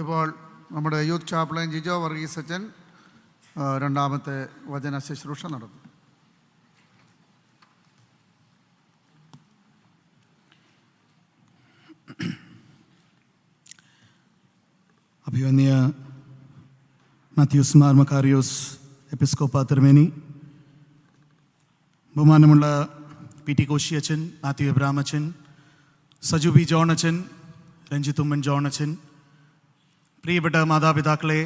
ഇപ്പോൾ നമ്മുടെ യൂത്ത് ചാപ്ലൻ ജിജോ വർഗീസ് അച്ഛൻ രണ്ടാമത്തെ വചന ശുശ്രൂഷ നടത്തും. അഭിവന്യ മാത്യൂസ് മാർ മക്കാരിയോസ് എപ്പിസ്കോപ്പ തിരുമേനി, ബഹുമാനമുള്ള പി ടി കോശി അച്ഛൻ, മാത്യു എബ്രാം അച്ഛൻ, സജു ബി ജോൺ അച്ഛൻ, രഞ്ജിത്ത് ഉമ്മൻ ജോൺ അച്ഛൻ, പ്രിയപ്പെട്ട മാതാപിതാക്കളെ,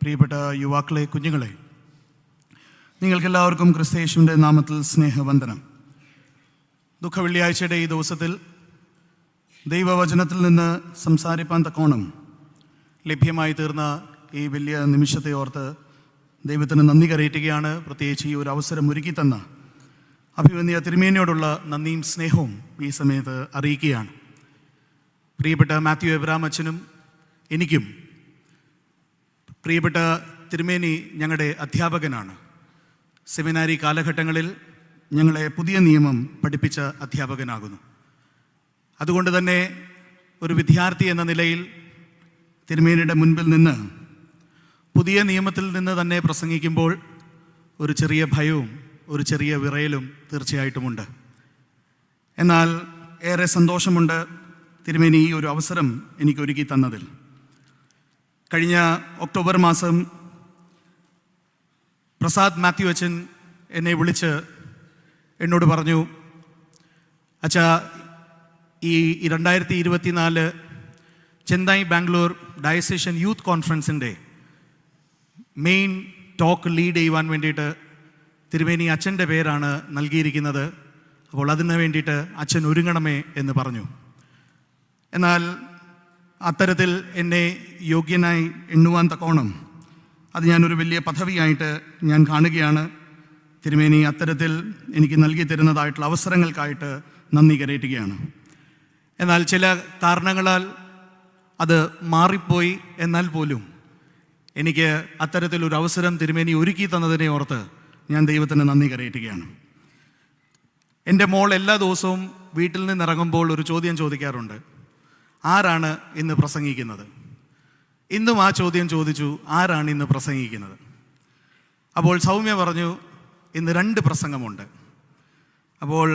പ്രിയപ്പെട്ട യുവാക്കളെ, കുഞ്ഞുങ്ങളെ, നിങ്ങൾക്കെല്ലാവർക്കും ക്രിസ്തയേശുവിൻ്റെ നാമത്തിൽ സ്നേഹവന്ദനം. ദുഃഖവെള്ളിയാഴ്ചയുടെ ഈ ദിവസത്തിൽ ദൈവവചനത്തിൽ നിന്ന് സംസാരിപ്പാൻ തക്കോണം ലഭ്യമായി തീർന്ന ഈ വലിയ നിമിഷത്തെ ഓർത്ത് ദൈവത്തിന് നന്ദി കരയറ്റുകയാണ്. പ്രത്യേകിച്ച് ഈ ഒരു അവസരം ഒരുക്കി തന്ന അഭിവന്യ തിരുമേനിയോടുള്ള നന്ദിയും സ്നേഹവും ഈ സമയത്ത് അറിയിക്കുകയാണ്. പ്രിയപ്പെട്ട മാത്യു എബ്രാം അച്ഛനും എനിക്കും പ്രിയപ്പെട്ട തിരുമേനി ഞങ്ങളുടെ അധ്യാപകനാണ്. സെമിനാരി കാലഘട്ടങ്ങളിൽ ഞങ്ങളെ പുതിയ നിയമം പഠിപ്പിച്ച അധ്യാപകനാകുന്നു. അതുകൊണ്ട് തന്നെ ഒരു വിദ്യാർത്ഥി എന്ന നിലയിൽ തിരുമേനിയുടെ മുൻപിൽ നിന്ന് പുതിയ നിയമത്തിൽ നിന്ന് തന്നെ പ്രസംഗിക്കുമ്പോൾ ഒരു ചെറിയ ഭയവും ഒരു ചെറിയ വിറയലും തീർച്ചയായിട്ടുമുണ്ട്. എന്നാൽ ഏറെ സന്തോഷമുണ്ട് തിരുമേനി ഈ ഒരു അവസരം എനിക്ക് ഒരുക്കി തന്നതിൽ. കഴിഞ്ഞ ഒക്ടോബർ മാസം പ്രസാദ് മാത്യു അച്ഛൻ എന്നെ വിളിച്ച് എന്നോട് പറഞ്ഞു, അച്ഛാ, ഈ 2024 ചെന്നൈ ബാംഗ്ലൂർ ഡയസീഷ്യൻ യൂത്ത് കോൺഫറൻസിൻ്റെ മെയിൻ ടോക്ക് ലീഡ് ചെയ്യുവാൻ വേണ്ടിയിട്ട് തിരുമേനി അച്ഛൻ്റെ പേരാണ് നൽകിയിരിക്കുന്നത്. അപ്പോൾ അതിന് വേണ്ടിയിട്ട് അച്ഛൻ ഒരുങ്ങണമേ എന്ന് പറഞ്ഞു. എന്നാൽ അത്തരത്തിൽ എന്നെ യോഗ്യനായി എണ്ണുവാൻ തക്കോണം അത് ഞാനൊരു വലിയ പദവിയായിട്ട് ഞാൻ കാണുകയാണ്. തിരുമേനി അത്തരത്തിൽ എനിക്ക് നൽകി തരുന്നതായിട്ടുള്ള അവസരങ്ങൾക്കായിട്ട് നന്ദി കരയറ്റുകയാണ്. എന്നാൽ ചില കാരണങ്ങളാൽ അത് മാറിപ്പോയി. എന്നാൽ പോലും എനിക്ക് അത്തരത്തിലൊരു അവസരം തിരുമേനി ഒരുക്കി തന്നതിനെ ഓർത്ത് ഞാൻ ദൈവത്തിന് നന്ദി കരയറ്റുകയാണ്. എൻ്റെ മോൾ എല്ലാ ദിവസവും വീട്ടിൽ നിന്നിറങ്ങുമ്പോൾ ഒരു ചോദ്യം ചോദിക്കാറുണ്ട്, ആരാണ് ഇന്ന് പ്രസംഗിക്കുന്നത്? ഇന്നും ആ ചോദ്യം ചോദിച്ചു, ആരാണ് ഇന്ന് പ്രസംഗിക്കുന്നത്? അപ്പോൾ സൗമ്യ പറഞ്ഞു, ഇന്ന് 2 പ്രസംഗമുണ്ട്. അപ്പോൾ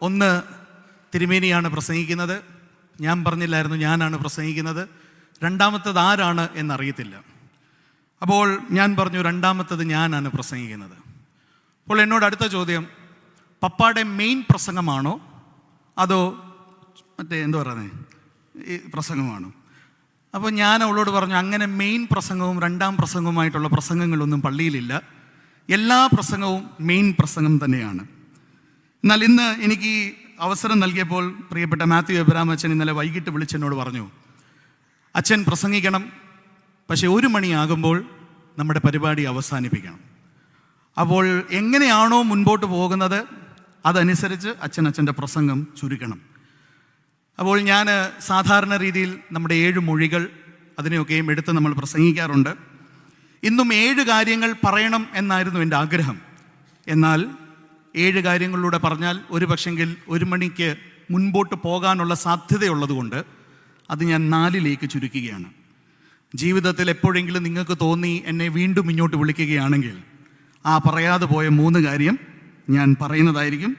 ഒന്ന് തിരുമേനിയാണ് പ്രസംഗിക്കുന്നത്. ഞാൻ പറഞ്ഞില്ലായിരുന്നു ഞാനാണ് പ്രസംഗിക്കുന്നത്. രണ്ടാമത്തത് ആരാണ് എന്നറിയത്തില്ല. അപ്പോൾ ഞാൻ പറഞ്ഞു, രണ്ടാമത്തത് ഞാനാണ് പ്രസംഗിക്കുന്നത്. അപ്പോൾ എന്നോട് അടുത്ത ചോദ്യം, പപ്പായുടെ മെയിൻ പ്രസംഗമാണോ അതോ മറ്റേ എന്താ പറയുന്നത് ഈ പ്രസംഗമാണോ? അപ്പോൾ ഞാൻ അവളോട് പറഞ്ഞു, അങ്ങനെ മെയിൻ പ്രസംഗവും രണ്ടാം പ്രസംഗവുമായിട്ടുള്ള പ്രസംഗങ്ങളൊന്നും പള്ളിയിലില്ല. എല്ലാ പ്രസംഗവും മെയിൻ പ്രസംഗം തന്നെയാണ്. എന്നാൽ ഇന്ന് എനിക്ക് ഈ അവസരം നൽകിയപ്പോൾ പ്രിയപ്പെട്ട മാത്യു എബ്രാം അച്ഛൻ ഇന്നലെ വൈകിട്ട് വിളിച്ചെന്നോട് പറഞ്ഞു, അച്ഛൻ പ്രസംഗിക്കണം, പക്ഷേ 1 മണിയാകുമ്പോൾ നമ്മുടെ പരിപാടി അവസാനിപ്പിക്കണം. അപ്പോൾ എങ്ങനെയാണോ മുൻപോട്ട് പോകുന്നത് അതനുസരിച്ച് അച്ഛൻ്റെ പ്രസംഗം ചുരുക്കണം. അപ്പോൾ ഞാൻ സാധാരണ രീതിയിൽ നമ്മുടെ 7 മൊഴികൾ അതിനെയൊക്കെയും എടുത്ത് നമ്മൾ പ്രസംഗിക്കാറുണ്ട്. ഇന്നും 7 കാര്യങ്ങൾ പറയണം എന്നായിരുന്നു എൻ്റെ ആഗ്രഹം. എന്നാൽ 7 കാര്യങ്ങളിലൂടെ പറഞ്ഞാൽ ഒരു പക്ഷെങ്കിൽ 1 മണിക്ക് മുൻപോട്ട് പോകാനുള്ള സാധ്യതയുള്ളതുകൊണ്ട് അത് ഞാൻ 4ലേക്ക് ചുരുക്കുകയാണ്. ജീവിതത്തിൽ എപ്പോഴെങ്കിലും നിങ്ങൾക്ക് തോന്നി എന്നെ വീണ്ടും ഇങ്ങോട്ട് വിളിക്കുകയാണെങ്കിൽ ആ പറയാതെ പോയ 3 കാര്യം ഞാൻ പറയുന്നതായിരിക്കും.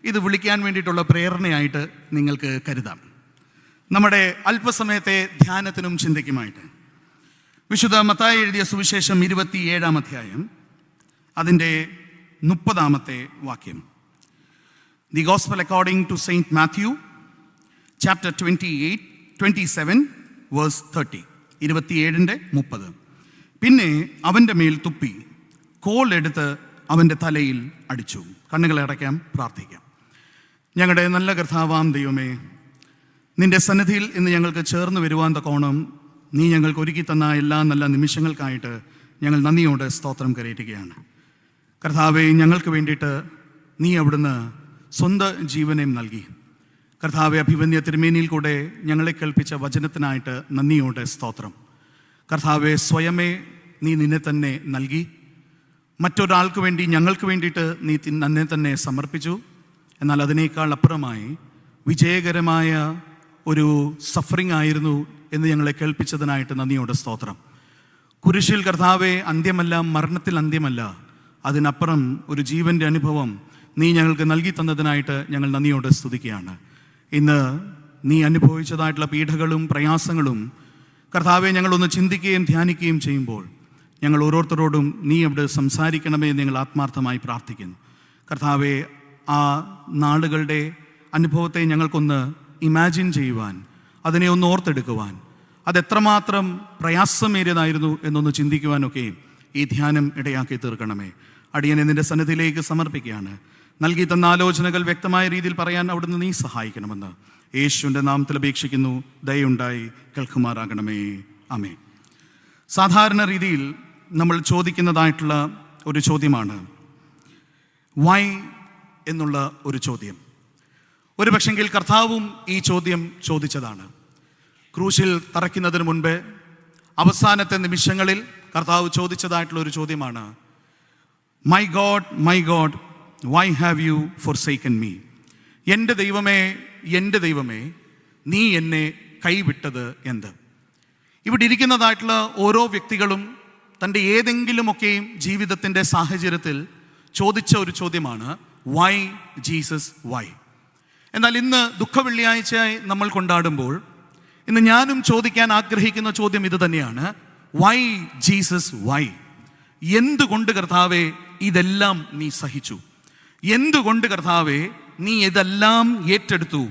ഇത് വിളിക്കാൻ വേണ്ടിയിട്ടുള്ള പ്രേരണയായിട്ട് നിങ്ങൾക്ക് കരുതാം. നമ്മുടെ അല്പസമയത്തെ ധ്യാനത്തിനും ചിന്തയ്ക്കുമായിട്ട് വിശുദ്ധ മത്തായി എഴുതിയ സുവിശേഷം 27-ാം അധ്യായം അതിൻ്റെ 30-ാമത്തെ വാക്യം. The gospel according to saint Matthew chapter 27 verse 30. 27-30. പിന്നെ അവൻ്റെ മേൽ തുപ്പി കോലെടുത്ത് അവൻ്റെ തലയിൽ അടിച്ചു. കണ്ണുകളെ അടയ്ക്കാം, പ്രാർത്ഥിക്കാം. ഞങ്ങളുടെ നല്ല കർത്താവാം ദൈവമേ, നിൻ്റെ സന്നിധിയിൽ ഇന്ന് ഞങ്ങൾക്ക് ചേർന്ന് വരുവാൻ തക്കോണം നീ ഞങ്ങൾക്ക് ഒരുക്കി തന്ന എല്ലാ നല്ല നിമിഷങ്ങൾക്കായിട്ട് ഞങ്ങൾ നന്ദിയോടെ സ്തോത്രം കരയറ്റുകയാണ്. കർത്താവെ, ഞങ്ങൾക്ക് വേണ്ടിയിട്ട് നീ അവിടുന്ന് സ്വന്തം ജീവനെയും നൽകി. കർത്താവെ, അഭിവന്യ തിരുമേനിയിൽ കൂടെ ഞങ്ങളെ കേൾപ്പിച്ച വചനത്തിനായിട്ട് നന്ദിയോടെ സ്തോത്രം. കർത്താവെ, സ്വയമേ നീ നിന്നെ തന്നെ നൽകി. മറ്റൊരാൾക്ക് വേണ്ടി ഞങ്ങൾക്ക് വേണ്ടിയിട്ട് നീ തന്നെ തന്നെ സമർപ്പിച്ചു. എന്നാൽ അതിനേക്കാൾ അപ്പുറമായി വിജയകരമായ ഒരു സഫറിങ് ആയിരുന്നു എന്ന് ഞങ്ങളെ കേൾപ്പിച്ചതിനായിട്ട് നന്ദിയോടെ സ്തോത്രം. കുരിശിൽ കർത്താവെ അന്ത്യമല്ല, മരണത്തിൽ അന്ത്യമല്ല, അതിനപ്പുറം ഒരു ജീവൻ്റെ അനുഭവം നീ ഞങ്ങൾക്ക് നൽകി തന്നതിനായിട്ട് ഞങ്ങൾ നന്ദിയോടെ സ്തുതിക്കുകയാണ്. ഇന്ന് നീ അനുഭവിച്ചതായിട്ടുള്ള പീഡകളും പ്രയാസങ്ങളും കർത്താവെ ഞങ്ങളൊന്ന് ചിന്തിക്കുകയും ധ്യാനിക്കുകയും ചെയ്യുമ്പോൾ ഞങ്ങൾ ഓരോരുത്തരോടും നീ അവിടെ സംസാരിക്കണമേ എന്ന് ഞങ്ങൾ ആത്മാർത്ഥമായി പ്രാർത്ഥിക്കുന്നു. കർത്താവെ, ആ നാളുകളുടെ അനുഭവത്തെ ഞങ്ങൾക്കൊന്ന് ഇമാജിൻ ചെയ്യുവാൻ, അതിനെ ഒന്ന് ഓർത്തെടുക്കുവാൻ, അതെത്രമാത്രം പ്രയാസമേറിയതായിരുന്നു എന്നൊന്ന് ചിന്തിക്കുവാനൊക്കെ ഈ ധ്യാനം ഇടയാക്കി തീർക്കണമേ. അടിയനെ നിന്റെ സന്നിധിയിലേക്ക് സമർപ്പിക്കുകയാണ്. നൽകി തന്ന ആലോചനകൾ വ്യക്തമായ രീതിയിൽ പറയാൻ അവിടുന്ന് നീ സഹായിക്കണമെന്ന് യേശുവിൻ്റെ നാമത്തിൽ അപേക്ഷിക്കുന്നു. ദയയുണ്ടായി കേൾക്കുമാറാകണമേ. ആമേൻ. സാധാരണ രീതിയിൽ നമ്മൾ ചോദിക്കുന്നതായിട്ടുള്ള ഒരു ചോദ്യമാണ് വൈ എന്നുള്ള ഒരു ചോദ്യം. ഒരു പക്ഷെങ്കിൽ കർത്താവും ഈ ചോദ്യം ചോദിച്ചതാണ്. ക്രൂശിൽ തറയ്ക്കുന്നതിന് മുൻപ് അവസാനത്തെ നിമിഷങ്ങളിൽ കർത്താവ് ചോദിച്ചതായിട്ടുള്ള ഒരു ചോദ്യമാണ്, my God why have you forsaken me? എൻ്റെ ദൈവമേ, എൻ്റെ ദൈവമേ, നീ എന്നെ കൈവിട്ടത് എന്ത്? ഇവിടെ ഇരിക്കുന്നതായിട്ടുള്ള ഓരോ വ്യക്തികളും തൻ്റെ ഏതെങ്കിലുമൊക്കെയും ജീവിതത്തിൻ്റെ സാഹചര്യത്തിൽ ചോദിച്ച ഒരു ചോദ്യമാണ് വൈ ജീസസ് വൈ. എന്നാൽ ഇന്ന് ദുഃഖവെള്ളിയാഴ്ചയായി നമ്മൾ കൊണ്ടാടുമ്പോൾ ഇന്ന് ഞാനും ചോദിക്കാൻ ആഗ്രഹിക്കുന്ന ചോദ്യം ഇത് തന്നെയാണ്, വൈ ജീസസ് വൈ? എന്തുകൊണ്ട് കർത്താവേ ഇതെല്ലാം നീ സഹിച്ചു? എന്തുകൊണ്ട് കർത്താവേ നീ ഇതെല്ലാം ഏറ്റെടുത്തു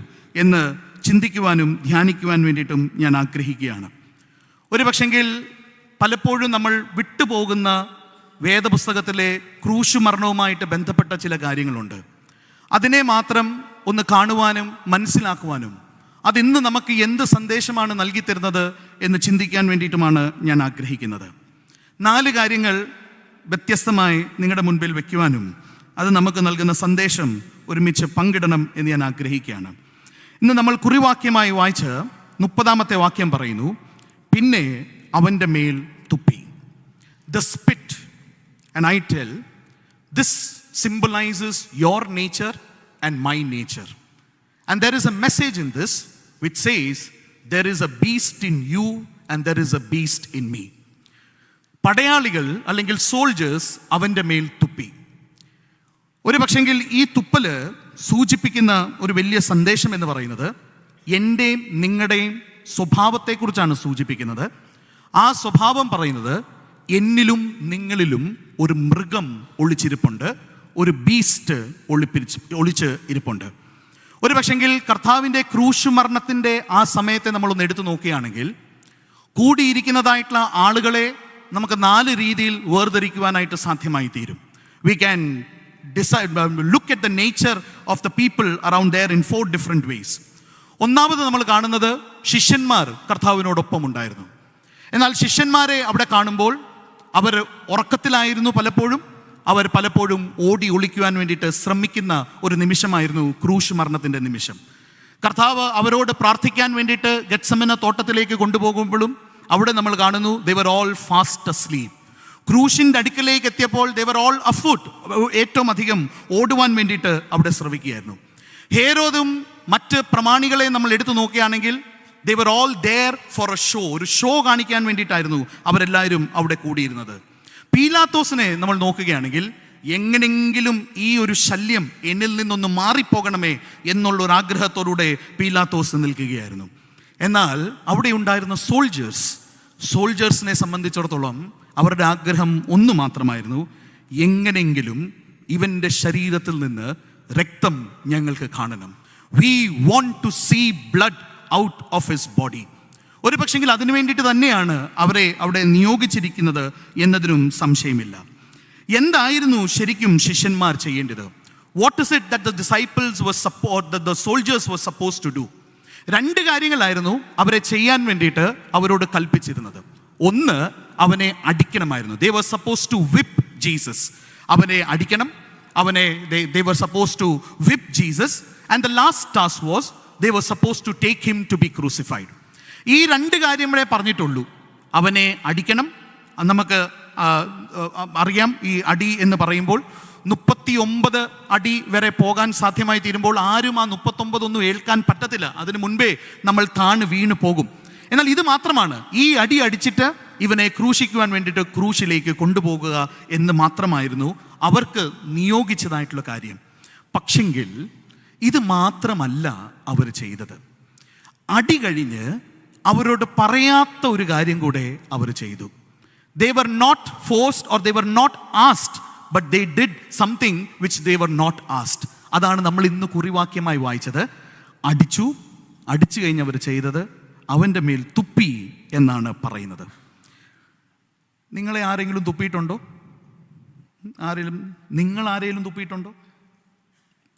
എന്ന് ചിന്തിക്കുവാനും ധ്യാനിക്കുവാൻ വേണ്ടിയിട്ടും ഞാൻ ആഗ്രഹിക്കുകയാണ്. ഒരു പക്ഷെങ്കിൽ പലപ്പോഴും നമ്മൾ വിട്ടുപോകുന്ന വേദപുസ്തകത്തിലെ ക്രൂശ് മരണവുമായിട്ട് ബന്ധപ്പെട്ട ചില കാര്യങ്ങളുണ്ട്. അതിനെ മാത്രം ഒന്ന് കാണുവാനും മനസ്സിലാക്കുവാനും അതിന്ന് നമുക്ക് എന്ത് സന്ദേശമാണ് നൽകി തരുന്നത് എന്ന് ചിന്തിക്കാൻ വേണ്ടിയിട്ടുമാണ് ഞാൻ ആഗ്രഹിക്കുന്നത്. 4 കാര്യങ്ങൾ വ്യത്യസ്തമായി നിങ്ങളുടെ മുൻപിൽ വയ്ക്കുവാനും അത് നമുക്ക് നൽകുന്ന സന്ദേശം ഒരുമിച്ച് പങ്കിടണം എന്ന് ഞാൻ ആഗ്രഹിക്കുകയാണ്. ഇന്ന് നമ്മൾ കുറിവാക്യമായി വായിച്ച് 30-ാമത്തെ വാക്യം പറയുന്നു, പിന്നെ അവൻ്റെ മേൽ തുപ്പി. The spit and I tell this symbolizes your nature and my nature. And there is a message in this which says there is a beast in you and there is a beast in me. പടയാളികൾ അല്ലെങ്കിൽ soldiers അവൻ്റെ മേൽ തുപ്പി. ഒരു പക്ഷെങ്കിൽ ഈ തുപ്പല് സൂചിപ്പിക്കുന്ന ഒരു വലിയ സന്ദേശം എന്ന് പറയുന്നത് എൻ്റെയും നിങ്ങളുടെയും സ്വഭാവത്തെക്കുറിച്ചാണ് സൂചിപ്പിക്കുന്നത്. ആ സ്വഭാവം പറയുന്നത് എന്നിലും നിങ്ങളിലും ഒരു മൃഗം ഒളിച്ചിരിപ്പുണ്ട്, ഒരു ബീസ്റ്റ് ഒളിച്ച് ഇരിപ്പുണ്ട്. ഒരു പക്ഷെങ്കിൽ കർത്താവിൻ്റെ ക്രൂശ് മരണത്തിൻ്റെ ആ സമയത്തെ നമ്മളൊന്ന് എടുത്തു നോക്കുകയാണെങ്കിൽ കൂടിയിരിക്കുന്നതായിട്ടുള്ള ആളുകളെ നമുക്ക് 4 രീതിയിൽ വേർതിരിക്കുവാനായിട്ട് സാധ്യമായി തീരും. We can look at the nature of the people around there in 4 different ways. ഒന്നാമത് നമ്മൾ കാണുന്നത് ശിഷ്യന്മാർ കർത്താവിനോടൊപ്പം ഉണ്ടായിരുന്നു. എന്നാൽ ശിഷ്യന്മാരെ അവിടെ കാണുമ്പോൾ അവർ ഉറക്കത്തിലായിരുന്നു. അവർ പലപ്പോഴും ഓടി ഒളിക്കുവാൻ വേണ്ടിയിട്ട് ശ്രമിക്കുന്ന ഒരു നിമിഷമായിരുന്നു ക്രൂശ് മരണത്തിൻ്റെ നിമിഷം. കർത്താവ് അവരോട് പ്രാർത്ഥിക്കാൻ വേണ്ടിയിട്ട് ഗെത്സമന തോട്ടത്തിലേക്ക് കൊണ്ടുപോകുമ്പോഴും അവിടെ നമ്മൾ കാണുന്നു they were all fast asleep. ക്രൂശിൻ്റെ അടുക്കലേക്ക് എത്തിയപ്പോൾ they were all afoot. ഏറ്റവും അധികം ഓടുവാൻ വേണ്ടിയിട്ട് അവിടെ ശ്രമിക്കുകയായിരുന്നു. ഹേരോദും മറ്റ് പ്രമാണികളെ നമ്മൾ എടുത്തു നോക്കുകയാണെങ്കിൽ they were all there for a show. ഒരു ഷോ കാണിക്കാൻ വേണ്ടിയിട്ടായിരുന്നു അവരെല്ലാവരും അവിടെ കൂടിയിരുന്നത്. പീലാത്തോസിനെ നമ്മൾ നോക്കുകയാണെങ്കിൽ എങ്ങനെങ്കിലും ഈ ഒരു ശല്യം എന്നിൽ നിന്നൊന്ന് മാറിപ്പോകണമേ എന്നുള്ളൊരു ആഗ്രഹത്തോടുകൂടെ പീലാത്തോസ് നിൽക്കുകയായിരുന്നു. എന്നാൽ അവിടെ ഉണ്ടായിരുന്ന സോൾജേഴ്സിനെ സംബന്ധിച്ചിടത്തോളം അവരുടെ ആഗ്രഹം ഒന്ന് മാത്രമായിരുന്നു, എങ്ങനെങ്കിലും ഇവൻ്റെ ശരീരത്തിൽ നിന്ന് രക്തം ഞങ്ങൾക്ക് കാണണം. We want to see blood out of his body. ഒരു പക്ഷെങ്കിൽ അതിനു വേണ്ടിയിട്ട് തന്നെയാണ് അവരെ അവിടെ നിയോഗിച്ചിരിക്കുന്നത് എന്നതിനും സംശയമില്ല. എന്തായിരുന്നു ശരിക്കും ശിഷ്യന്മാർ ചെയ്യേണ്ടത്? What is it that the disciples the soldiers were supposed to do? 2 കാര്യങ്ങളായിരുന്നു അവരെ ചെയ്യാൻ വേണ്ടിയിട്ട് അവരോട് കൽപ്പിച്ചിരുന്നത്. ഒന്ന്, അവനെ അടിക്കണമായിരുന്നു. They were supposed to whip Jesus. അവനെ അടിക്കണം. they were supposed to whip Jesus, and the last task was they were supposed to take him to be crucified. ഈ 2 കാര്യങ്ങളെ പറഞ്ഞിട്ടുള്ളൂ. അവനെ അടിക്കണം. നമുക്ക് അറിയാം, ഈ അടി എന്ന് പറയുമ്പോൾ 39 അടി വരെ പോകാൻ സാധ്യമായി തീരുമ്പോൾ ആരും ആ 39 ഒന്നും ഏൽക്കാൻ പറ്റത്തില്ല. അതിനു മുൻപേ നമ്മൾ വീണ് പോകും. എന്നാൽ ഇത് മാത്രമാണ്, ഈ അടി അടിച്ചിട്ട് ഇവനെ ക്രൂശിക്കുവാൻ വേണ്ടിയിട്ട് ക്രൂശിലേക്ക് കൊണ്ടുപോകുക എന്ന് മാത്രമായിരുന്നു അവർക്ക് നിയോഗിച്ചതായിട്ടുള്ള കാര്യം. പക്ഷെങ്കിൽ ഇത് മാത്രമല്ല അവർ ചെയ്തത്. അടി കഴിഞ്ഞ് അവരോട് പറയാത്ത ഒരു കാര്യം കൂടെ അവർ ചെയ്തു. They were not forced or they were not asked, but they did something which they were not asked. അതാണ് നമ്മൾ ഇന്ന് കുറിവാക്യമായി വായിച്ചത്. അടിച്ചു കഴിഞ്ഞ് അവർ ചെയ്തത് അവൻ്റെ മേൽ തുപ്പി എന്നാണ് പറയുന്നത്. നിങ്ങളെ ആരെങ്കിലും തുപ്പിയിട്ടുണ്ടോ? നിങ്ങൾ ആരെങ്കിലും തുപ്പിയിട്ടുണ്ടോ?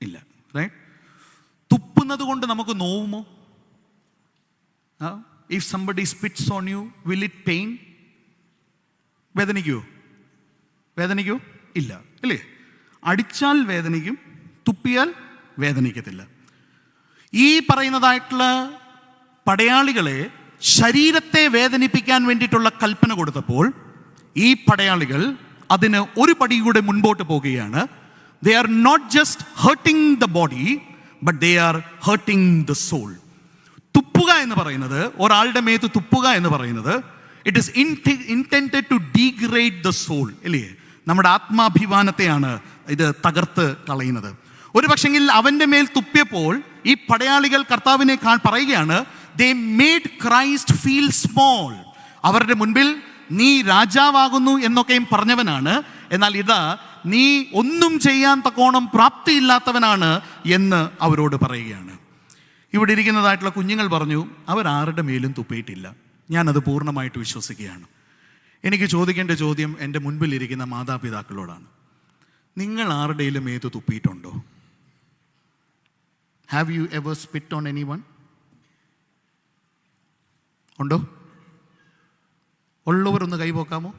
ഇല്ല, റൈറ്റ്? തുപ്പുന്നത് കൊണ്ട് നമുക്ക് നോവുമോ? If somebody spits on you, will it pain? വേദനിക്കോ? ഇല്ല, അല്ലേ? അടിച്ചാൽ വേദനിക്കും, തുപ്പിയാൽ വേദനിക്കത്തില്ല. ഈ പറയുന്നതായിട്ടുള്ള പടയാളികളെ ശരീരത്തെ വേദനിപ്പിക്കാൻ വേണ്ടിയിട്ടുള്ള കൽപ്പന കൊടുത്തപ്പോൾ ഈ പടയാളികൾ അതിന് ഒരു പടി കൂടെ മുൻപോട്ട് പോകുകയാണ്. They are not just hurting the body, but they are hurting the soul. തുപ്പുക എന്ന് പറയുന്നത്, ഒരാളുടെ മേത്ത് തുപ്പുക എന്ന് പറയുന്നത്, it is intended to degrade the soul, അല്ലേ? നമ്മുടെ ആത്മാഭിമാനത്തെയാണ് ഇത് തകർത്ത് കളയുന്നത്. ഒരു പക്ഷെങ്കിൽ അവൻ്റെ മേൽ തുപ്പിയപ്പോൾ ഈ പടയാളികൾ കർത്താവിനെ പറയുകയാണ്, ദേ മേഡ് ക്രൈസ്റ്റ് ഫീൽ സ്മോൾ. അവരുടെ മുൻപിൽ നീ രാജാവാകുന്നു എന്നൊക്കെയും പറഞ്ഞവനാണ്, എന്നാൽ ഇതാ നീ ഒന്നും ചെയ്യാൻ തക്കോണം പ്രാപ്തിയില്ലാത്തവനാണ് എന്ന് അവരോട് പറയുകയാണ്. ഇവിടെ ഇരിക്കുന്നതായിട്ടുള്ള കുഞ്ഞുങ്ങൾ പറഞ്ഞു, അവരാരുടെ മേലും തുപ്പിയിട്ടില്ല. ഞാനത് പൂർണ്ണമായിട്ട് വിശ്വസിക്കുകയാണ്. എനിക്ക് ചോദിക്കേണ്ട ചോദ്യം എൻ്റെ മുൻപിൽ ഇരിക്കുന്ന മാതാപിതാക്കളോടാണ്. നിങ്ങൾ ആരുടെയും മേത്ത് തുപ്പിയിട്ടുണ്ടോ? Have you ever spit on anyone? ഉണ്ടോ? ഉള്ളവരൊന്ന് കൈപോക്കാമോ?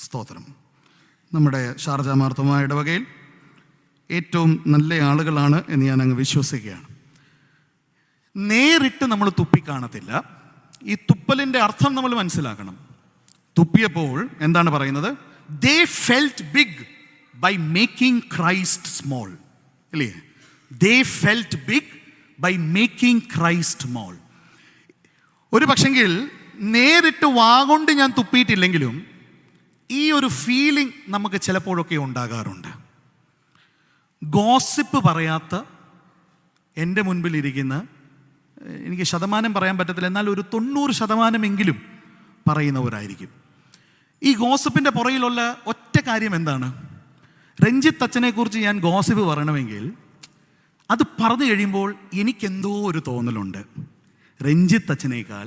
സ്തോത്രം. നമ്മുടെ ഷാർജ മാർത്തോമാ ഇടവകയിൽ ഏറ്റവും നല്ല ആളുകളാണ് എന്ന് ഞാൻ അങ്ങ് വിശ്വസിക്കുകയാണ്. നേരിട്ട് നമ്മൾ തുപ്പിക്കാണത്തില്ല. ഈ തുപ്പലിൻ്റെ അർത്ഥം നമ്മൾ മനസ്സിലാക്കണം. തുപ്പിയപ്പോൾ എന്താണ് പറയുന്നത്? They felt big by making Christ small, അല്ലേ? They felt big by making Christ small. ഒരു പക്ഷെങ്കിൽ നേരിട്ട് വാഗൊണ്ട് ഞാൻ തുപ്പിയിട്ടില്ലെങ്കിലും ഈ ഒരു ഫീലിംഗ് നമുക്ക് ചിലപ്പോഴൊക്കെ ഉണ്ടാകാറുണ്ട്. ഗോസിപ്പ് പറയാത്ത എൻ്റെ മുൻപിലിരിക്കുന്ന, എനിക്ക് ശതമാനം പറയാൻ പറ്റത്തില്ല, എന്നാൽ ഒരു 90% പറയുന്നവരായിരിക്കും. ഈ ഗോസിപ്പിൻ്റെ പുറകിലുള്ള ഒറ്റ കാര്യം എന്താണ്? രഞ്ജിത്ത് അച്ഛനെക്കുറിച്ച് ഞാൻ ഗോസിപ്പ് പറയണമെങ്കിൽ അത് പറഞ്ഞു കഴിയുമ്പോൾ എനിക്കെന്തോ ഒരു തോന്നലുണ്ട്, രഞ്ജിത്ത് അച്ഛനേക്കാൾ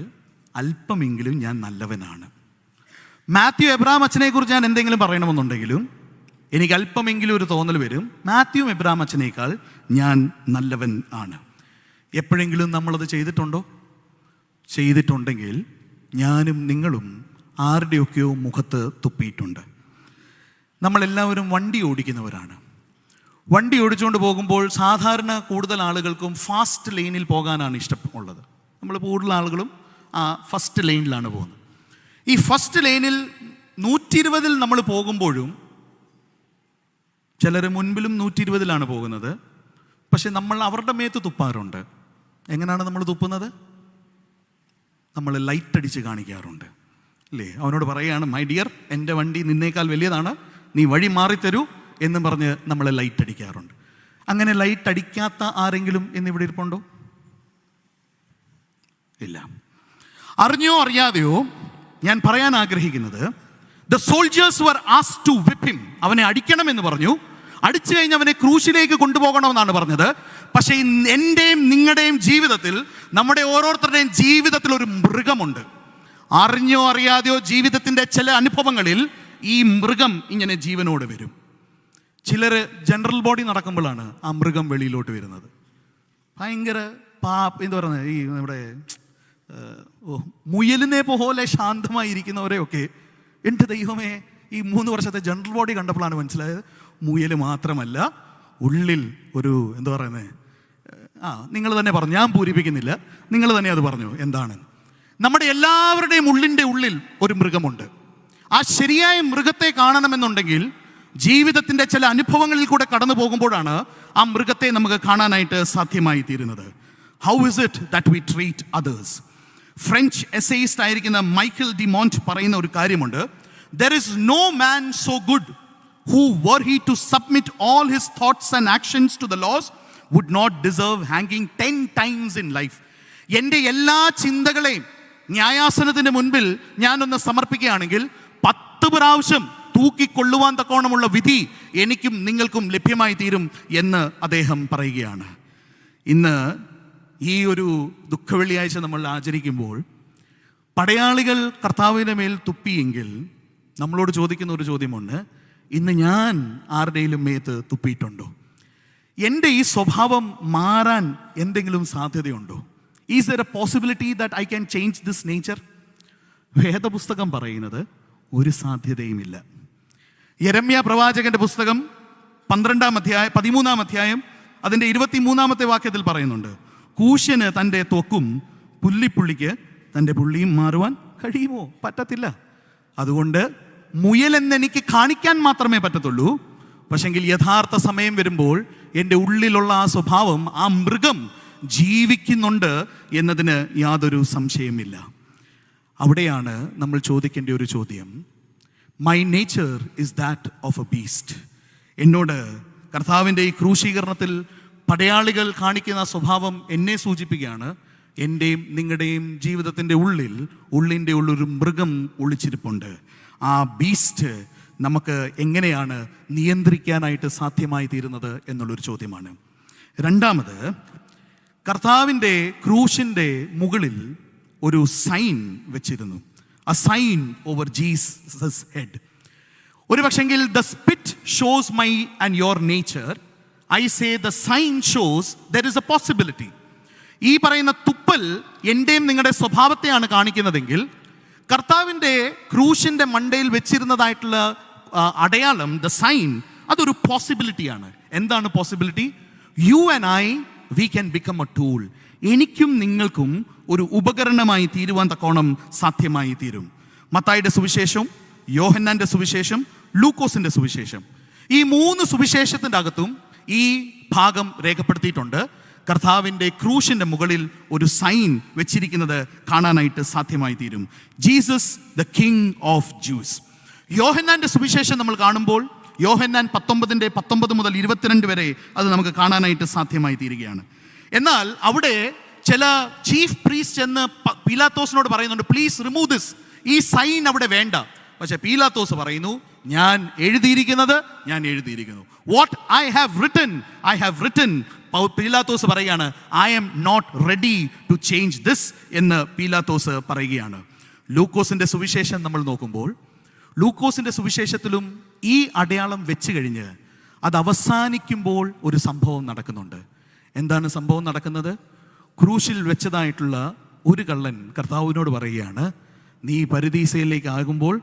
അല്പമെങ്കിലും ഞാൻ നല്ലവനാണ്. മാത്യു എബ്രഹാം അച്ഛനെക്കുറിച്ച് ഞാൻ എന്തെങ്കിലും പറയണമെന്നുണ്ടെങ്കിലും എനിക്ക് അല്പമെങ്കിലും ഒരു തോന്നൽ വരും, മാത്യു എബ്രഹാം അച്ഛനേക്കാൾ ഞാൻ നല്ലവൻ ആണ്. എപ്പോഴെങ്കിലും നമ്മളത് ചെയ്തിട്ടുണ്ടോ? ചെയ്തിട്ടുണ്ടെങ്കിൽ ഞാനും നിങ്ങളും ആരുടെയൊക്കെയോ മുഖത്ത് തുപ്പിയിട്ടുണ്ട്. നമ്മളെല്ലാവരും വണ്ടി ഓടിക്കുന്നവരാണ്. വണ്ടി ഓടിച്ചുകൊണ്ട് പോകുമ്പോൾ സാധാരണ കൂടുതൽ ആളുകൾക്കും ഫാസ്റ്റ് ലൈനിൽ പോകാനാണ് ഇഷ്ടമുള്ളത്. നമ്മൾ കൂടുതൽ ആളുകളും ആ ഫസ്റ്റ് ലൈനിലാണ് പോകുന്നത്. ഈ ഫസ്റ്റ് ലൈനിൽ 120 നമ്മൾ പോകുമ്പോഴും ചിലർ മുൻപിലും 120 പോകുന്നത്. പക്ഷെ നമ്മൾ അവരുടെ മേത്ത് തുപ്പാറുണ്ട്. എങ്ങനെയാണ് നമ്മൾ തുപ്പുന്നത്? നമ്മൾ ലൈറ്റ് അടിച്ച് കാണിക്കാറുണ്ട്, അല്ലേ? അവനോട് പറയുകയാണ്, മൈ ഡിയർ, എൻ്റെ വണ്ടി നിന്നേക്കാൾ വലിയതാണ്, നീ വഴി മാറിത്തരൂ എന്ന് പറഞ്ഞ് നമ്മൾ ലൈറ്റ് അടിക്കാറുണ്ട്. അങ്ങനെ ലൈറ്റ് അടിക്കാത്ത ആരെങ്കിലും എന്നിവിടെ ഇരിപ്പുണ്ടോ? ഇല്ല. അറിഞ്ഞോ അറിയാതെയോ ഞാൻ പറയാൻ ആഗ്രഹിക്കുന്നത്, the soldiers were asked to whip him. അവനെ അടിക്കണമെന്ന് പറഞ്ഞു. അടിച്ചു കഴിഞ്ഞ് അവനെ ക്രൂശിലേക്ക് കൊണ്ടുപോകണമെന്നാണ് പറഞ്ഞത്. പക്ഷേ എൻ്റെയും നിങ്ങളുടെയും ജീവിതത്തിൽ, നമ്മുടെ ഓരോരുത്തരുടെയും ജീവിതത്തിൽ ഒരു മൃഗമുണ്ട്. അറിഞ്ഞോ അറിയാതെയോ ജീവിതത്തിൻ്റെ ചില അനുഭവങ്ങളിൽ ഈ മൃഗം ഇങ്ങനെ ജീവനോട് വരും. ചിലർ ജനറൽ ബോഡി നടക്കുമ്പോഴാണ് ആ മൃഗം വെളിയിലോട്ട് വരുന്നത്. ഭയങ്കര എന്താ പറയുന്നത്, ഈ നമ്മുടെ മുയലിനെ പോലെ ശാന്തമായിരിക്കുന്നവരെയൊക്കെ എൻ്റെ ദൈവമേ, ഈ 3 വർഷത്തെ ജനറൽ ബോഡി കണ്ടപ്പോഴാണ് മനസ്സിലായത്, മുയൽ മാത്രമല്ല, ഉള്ളിൽ ഒരു എന്താ പറയുന്നത്, നിങ്ങൾ തന്നെ പറഞ്ഞു, ഞാൻ പൂരിപ്പിക്കുന്നില്ല, നിങ്ങൾ തന്നെ അത് പറഞ്ഞു എന്താണ്. നമ്മുടെ എല്ലാവരുടെയും ഉള്ളിൽ ഒരു മൃഗമുണ്ട്. ആ ശരിയായ മൃഗത്തെ കാണണമെന്നുണ്ടെങ്കിൽ ജീവിതത്തിൻ്റെ ചില അനുഭവങ്ങളിൽ കൂടെ കടന്നു പോകുമ്പോഴാണ് ആ മൃഗത്തെ നമുക്ക് കാണാനായിട്ട് സാധ്യമായി തീരുന്നത്. How is it that we treat others? French essayist ആയിരിക്കുന്ന മൈക്കൽ ഡി മോണ്ട് പറയുന്ന ഒരു കാര്യമുണ്ട്. There is no man so good who were he to submit all his thoughts and actions to the laws would not deserve hanging 10 times in life. എൻ്റെ എല്ലാ ചിന്തകളെയും ന്യായാസനത്തിന് മുൻപിൽ ഞാനൊന്ന് സമർപ്പിക്കുകയാണെങ്കിൽ 10 പ്രാവശ്യം തൂക്കിക്കൊള്ളുവാൻ തക്കോണമുള്ള വിധി എനിക്കും നിങ്ങൾക്കും ലഭ്യമായി തീരും എന്ന് അദ്ദേഹം പറയുകയാണ്. ഇന്ന് ഈ ഒരു ദുഃഖവെള്ളിയാഴ്ച നമ്മൾ ആചരിക്കുമ്പോൾ പടയാളികൾ കർത്താവിൻ്റെ മേൽ തുപ്പിയെങ്കിൽ നമ്മളോട് ചോദിക്കുന്ന ഒരു ചോദ്യമുണ്ട്, ഇന്ന് ഞാൻ ആരുടെയും മേത്ത് തുപ്പിയിട്ടുണ്ടോ? എൻ്റെ ഈ സ്വഭാവം മാറാൻ എന്തെങ്കിലും സാധ്യതയുണ്ടോ? Is there A possibility that I can change this nature? വേദപുസ്തകം പറയുന്നത് ഒരു സാധ്യതയുമില്ല. യെരമ്യ പ്രവാചകന്റെ പുസ്തകം 13-ാം അധ്യായം അതിൻ്റെ 23-ാമത്തെ വാക്യത്തിൽ പറയുന്നുണ്ട്, കൂശ്യന് തൻ്റെ ത്വക്കും പുള്ളിക്ക് തൻ്റെ പുള്ളിയും മാറുവാൻ കഴിയുമോ? പറ്റത്തില്ല. അതുകൊണ്ട് മുയലെന്നെനിക്ക് കാണിക്കാൻ മാത്രമേ പറ്റത്തുള്ളൂ. പക്ഷെങ്കിൽ യഥാർത്ഥ സമയം വരുമ്പോൾ എൻ്റെ ഉള്ളിലുള്ള ആ സ്വഭാവം, ആ മൃഗം ജീവിക്കുന്നുണ്ട് എന്നതിന് യാതൊരു സംശയമില്ല. അവിടെയാണ് നമ്മൾ ചോദിക്കേണ്ട ഒരു ചോദ്യം, my nature is that of A beast. എന്നോട് കർത്താവിൻ്റെ ഈ ക്രൂശീകരണത്തിൽ പടയാളികൾ കാണിക്കുന്ന സ്വഭാവം എന്നെ സൂചിപ്പിക്കുകയാണ്, എൻ്റെയും നിങ്ങളുടെയും ജീവിതത്തിൻ്റെ ഉള്ളിൻ്റെ ഉള്ളൊരു മൃഗം ഒളിച്ചിരിപ്പുണ്ട്. ആ ബീസ്റ്റ് നമുക്ക് എങ്ങനെയാണ് നിയന്ത്രിക്കാനായിട്ട് സാധ്യമായി തീരുന്നത് എന്നുള്ളൊരു ചോദ്യമാണ്. രണ്ടാമത്, കർത്താവിൻ്റെ ക്രൂശിൻ്റെ മുകളിൽ ഒരു സൈൻ വെച്ചിരുന്നു. a sign over Jesus' head. ഒരു പക്ഷെങ്കിൽ the spit shows my and your nature. I say the sign shows there is a possibility. ഈ പറയുന്ന തുപ്പൽ എൻ്റെയും നിങ്ങളുടെ സ്വഭാവത്തെയാണ് കാണിക്കുന്നതെങ്കിൽ കർത്താവിൻ്റെ ക്രൂശിൻ്റെ മണ്ടയിൽ വെച്ചിരുന്നതായിട്ടുള്ള അടയാളം, ദ സൈൻ, അതൊരു പോസിബിലിറ്റിയാണ്. എന്താണ് possibility? U and I, we can become A tool. എനിക്കും നിങ്ങൾക്കും ഒരു ഉപകരണമായി തീരുവാൻ തക്കോണം സാധ്യമായി തീരും. മത്തായിയുടെ സുവിശേഷം, യോഹന്നാൻ്റെ സുവിശേഷം, ലൂക്കോസിൻ്റെ സുവിശേഷം, ഈ 3 സുവിശേഷത്തിൻ്റെ അകത്തും ഈ ഭാഗം രേഖപ്പെടുത്തിയിട്ടുണ്ട്. കർത്താവിൻ്റെ ക്രൂശിൻ്റെ മുകളിൽ ഒരു സൈൻ വെച്ചിരിക്കുന്നത് കാണാനായിട്ട് സാധ്യമായി തീരും. Jesus the king of juice. യോഹന്നാൻ്റെ സുവിശേഷം നമ്മൾ കാണുമ്പോൾ യോഹന്നാൻ 19 മുതൽ 22 വരെ അത് നമുക്ക് കാണാനായിട്ട് സാധ്യമായി തീരുകയാണ്. എന്നാൽ അവിടെ ചില ചീഫ് പ്രീസ്റ്റ് എന്ന് പീലാത്തോസിനോട് പറയുന്നുണ്ട്, പ്ലീസ് റിമൂവ് ദിസ്, ഈ സൈൻ അവിടെ വേണ്ട. പക്ഷെ പീലാത്തോസ് പറയുന്നു, ഞാൻ എഴുതിയിരിക്കുന്നത് ഞാൻ എഴുതിയിരിക്കുന്നു. What I have written. പീലാത്തോസ് പറയുകയാണ്, I am not ready to change this എന്ന് പീലാത്തോസ് പറയുകയാണ്. ലൂക്കോസിൻ്റെ സുവിശേഷം നമ്മൾ നോക്കുമ്പോൾ ലൂക്കോസിൻ്റെ സുവിശേഷത്തിലും ഈ അടയാളം വെച്ച് കഴിഞ്ഞ് അത് അവസാനിക്കുമ്പോൾ ഒരു സംഭവം നടക്കുന്നുണ്ട്. എന്താണ് സംഭവം നടക്കുന്നത്? ക്രൂശിൽ വെച്ചതായിട്ടുള്ള ഒരു കള്ളൻ കർത്താവിനോട് പറയുകയാണ്, നീ പരദീസയിലേക്ക് ആകുമ്പോൾ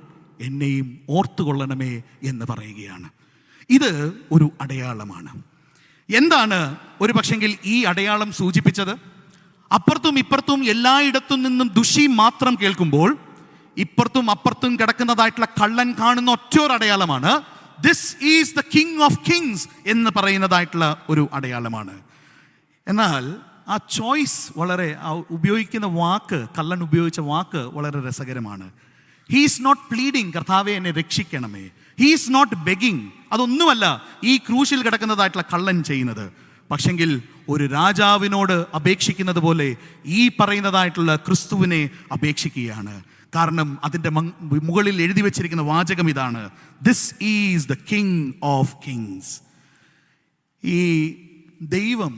എന്നെയും ഓർത്തുകൊള്ളണമേ എന്ന് പറയുകയാണ്. ഇത് ഒരു അടയാളമാണ്. എന്താണ് ഒരു പക്ഷെങ്കിൽ ഈ അടയാളം സൂചിപ്പിച്ചത്? അപ്പുറത്തും ഇപ്പുറത്തും എല്ലായിടത്തും നിന്നും ദുഷി മാത്രം കേൾക്കുമ്പോൾ ഇപ്പുറത്തും അപ്പുറത്തും കിടക്കുന്നതായിട്ടുള്ള കള്ളൻ കാണുന്ന ഒറ്റൊരു അടയാളമാണ്. This is the king of Kings എന്ന് പറയുന്നതായിട്ടുള്ള ഒരു അടയാളമാണ്. എന്നാൽ ആ ചോയ്സ് വളരെ, ഉപയോഗിക്കുന്ന വാക്ക്, കള്ളൻ ഉപയോഗിച്ച വാക്ക് വളരെ രസകരമാണ്. ഹീസ് നോട്ട് പ്ലീഡിങ്, കർത്താവെ എന്നെ രക്ഷിക്കണമേ. He's not begging. അതൊന്നുമല്ല ഈ ക്രൂശിൽ കിടക്കുന്നതായിട്ടുള്ള കള്ളൻ ചെയ്യുന്നത്. പക്ഷെങ്കിൽ ഒരു രാജാവിനോട് അപേക്ഷിക്കുന്നത് പോലെ ഈ പറയുന്നതായിട്ടുള്ള ക്രിസ്തുവിനെ അപേക്ഷിക്കുകയാണ്. കാരണം അതിൻ്റെ മുകളിൽ എഴുതി വെച്ചിരിക്കുന്ന വാചകം ഇതാണ്, this is the king of Kings. ഈ ദൈവം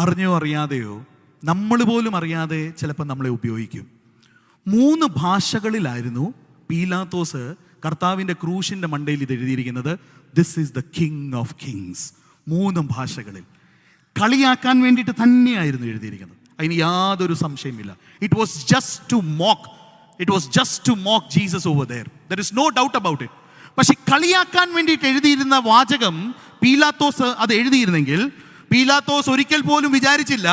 അറിഞ്ഞോ അറിയാതെയോ, നമ്മൾ പോലും അറിയാതെ ചിലപ്പോൾ നമ്മളെ ഉപയോഗിക്കും. 3 ഭാഷകളിലായിരുന്നു പീലാത്തോസ് കർത്താവിൻ്റെ ക്രൂശിൻ്റെ മണ്ടയിൽ ഇത് എഴുതിയിരിക്കുന്നത്, this is the king of kings. 3 ഭാഷകളിൽ കളിയാക്കാൻ വേണ്ടിയിട്ട് തന്നെയായിരുന്നു എഴുതിയിരിക്കുന്നത്. അതിന് യാതൊരു സംശയമില്ല. It was just to mock Jesus over there. There is no doubt about it. പക്ഷെ കളിയാക്കാൻ വേണ്ടിയിട്ട് എഴുതിയിരുന്ന വാചകം പീലാത്തോസ് അത് എഴുതിയിരുന്നെങ്കിൽ പീലാത്തോസ് ഒരിക്കൽ പോലും വിചാരിച്ചില്ല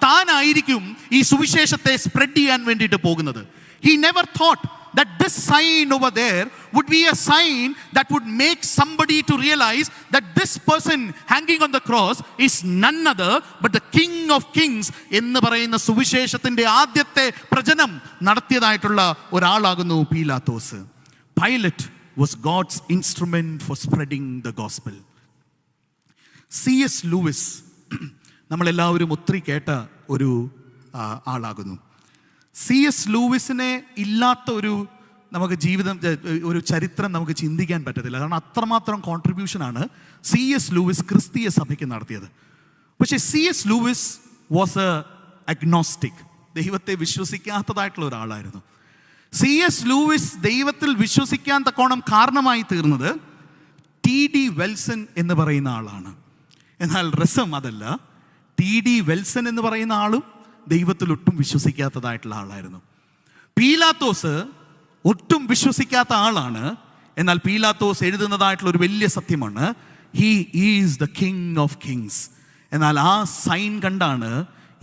താനായിരിക്കും ഈ സുവിശേഷത്തെ സ്പ്രെഡ് ചെയ്യാൻ വേണ്ടിയിട്ട് പോകുന്നത്. He never thought that this sign over there would be a sign that would make somebody to realize that this person hanging on the cross is none other but the King of Kings എന്ന് പറയുന്ന സുവിശേഷത്തിന്റെ ആദ്യത്തെ പ്രചനം നടത്തിയതായിട്ടുള്ള ഒരാളാകുന്നു പീലാത്തോസ്. Pilate was God's instrument for spreading the gospel. C.S. Lewis നമ്മളെല്ലാവരും ഒത്തിരി കേട്ട ഒരു ആളാകുന്നു. C.S. ലൂവിസിനെ ഇല്ലാത്ത ഒരു നമുക്ക് ജീവിതം, ഒരു ചരിത്രം നമുക്ക് ചിന്തിക്കാൻ പറ്റത്തില്ല. കാരണം അത്രമാത്രം കോൺട്രിബ്യൂഷനാണ് C.S. ലൂവിസ് ക്രിസ്തീയ സഭയ്ക്ക് നടത്തിയത്. പക്ഷേ C.S. Lewis was A agnostic, ദൈവത്തെ വിശ്വസിക്കാത്തതായിട്ടുള്ള ഒരാളായിരുന്നു. C.S. ലൂവിസ് ദൈവത്തിൽ വിശ്വസിക്കാൻ തക്കോണം കാരണമായി തീർന്നത് T.D. വെൽസൺ എന്ന് പറയുന്ന ആളാണ്. എന്നാൽ രസം അതല്ല, T.D. വെൽസൺ എന്ന് പറയുന്ന ആളും ദൈവത്തിൽ ഒട്ടും വിശ്വസിക്കാത്തതായിട്ടുള്ള ആളായിരുന്നു. പീലാത്തോസ് ഒട്ടും വിശ്വസിക്കാത്ത ആളാണ്. എന്നാൽ പീലാത്തോസ് എഴുതുന്നതായിട്ടുള്ള ഒരു വലിയ സത്യമാണ്, he is the king of kings. എന്നാൽ ആ സൈൻ കണ്ടാണ്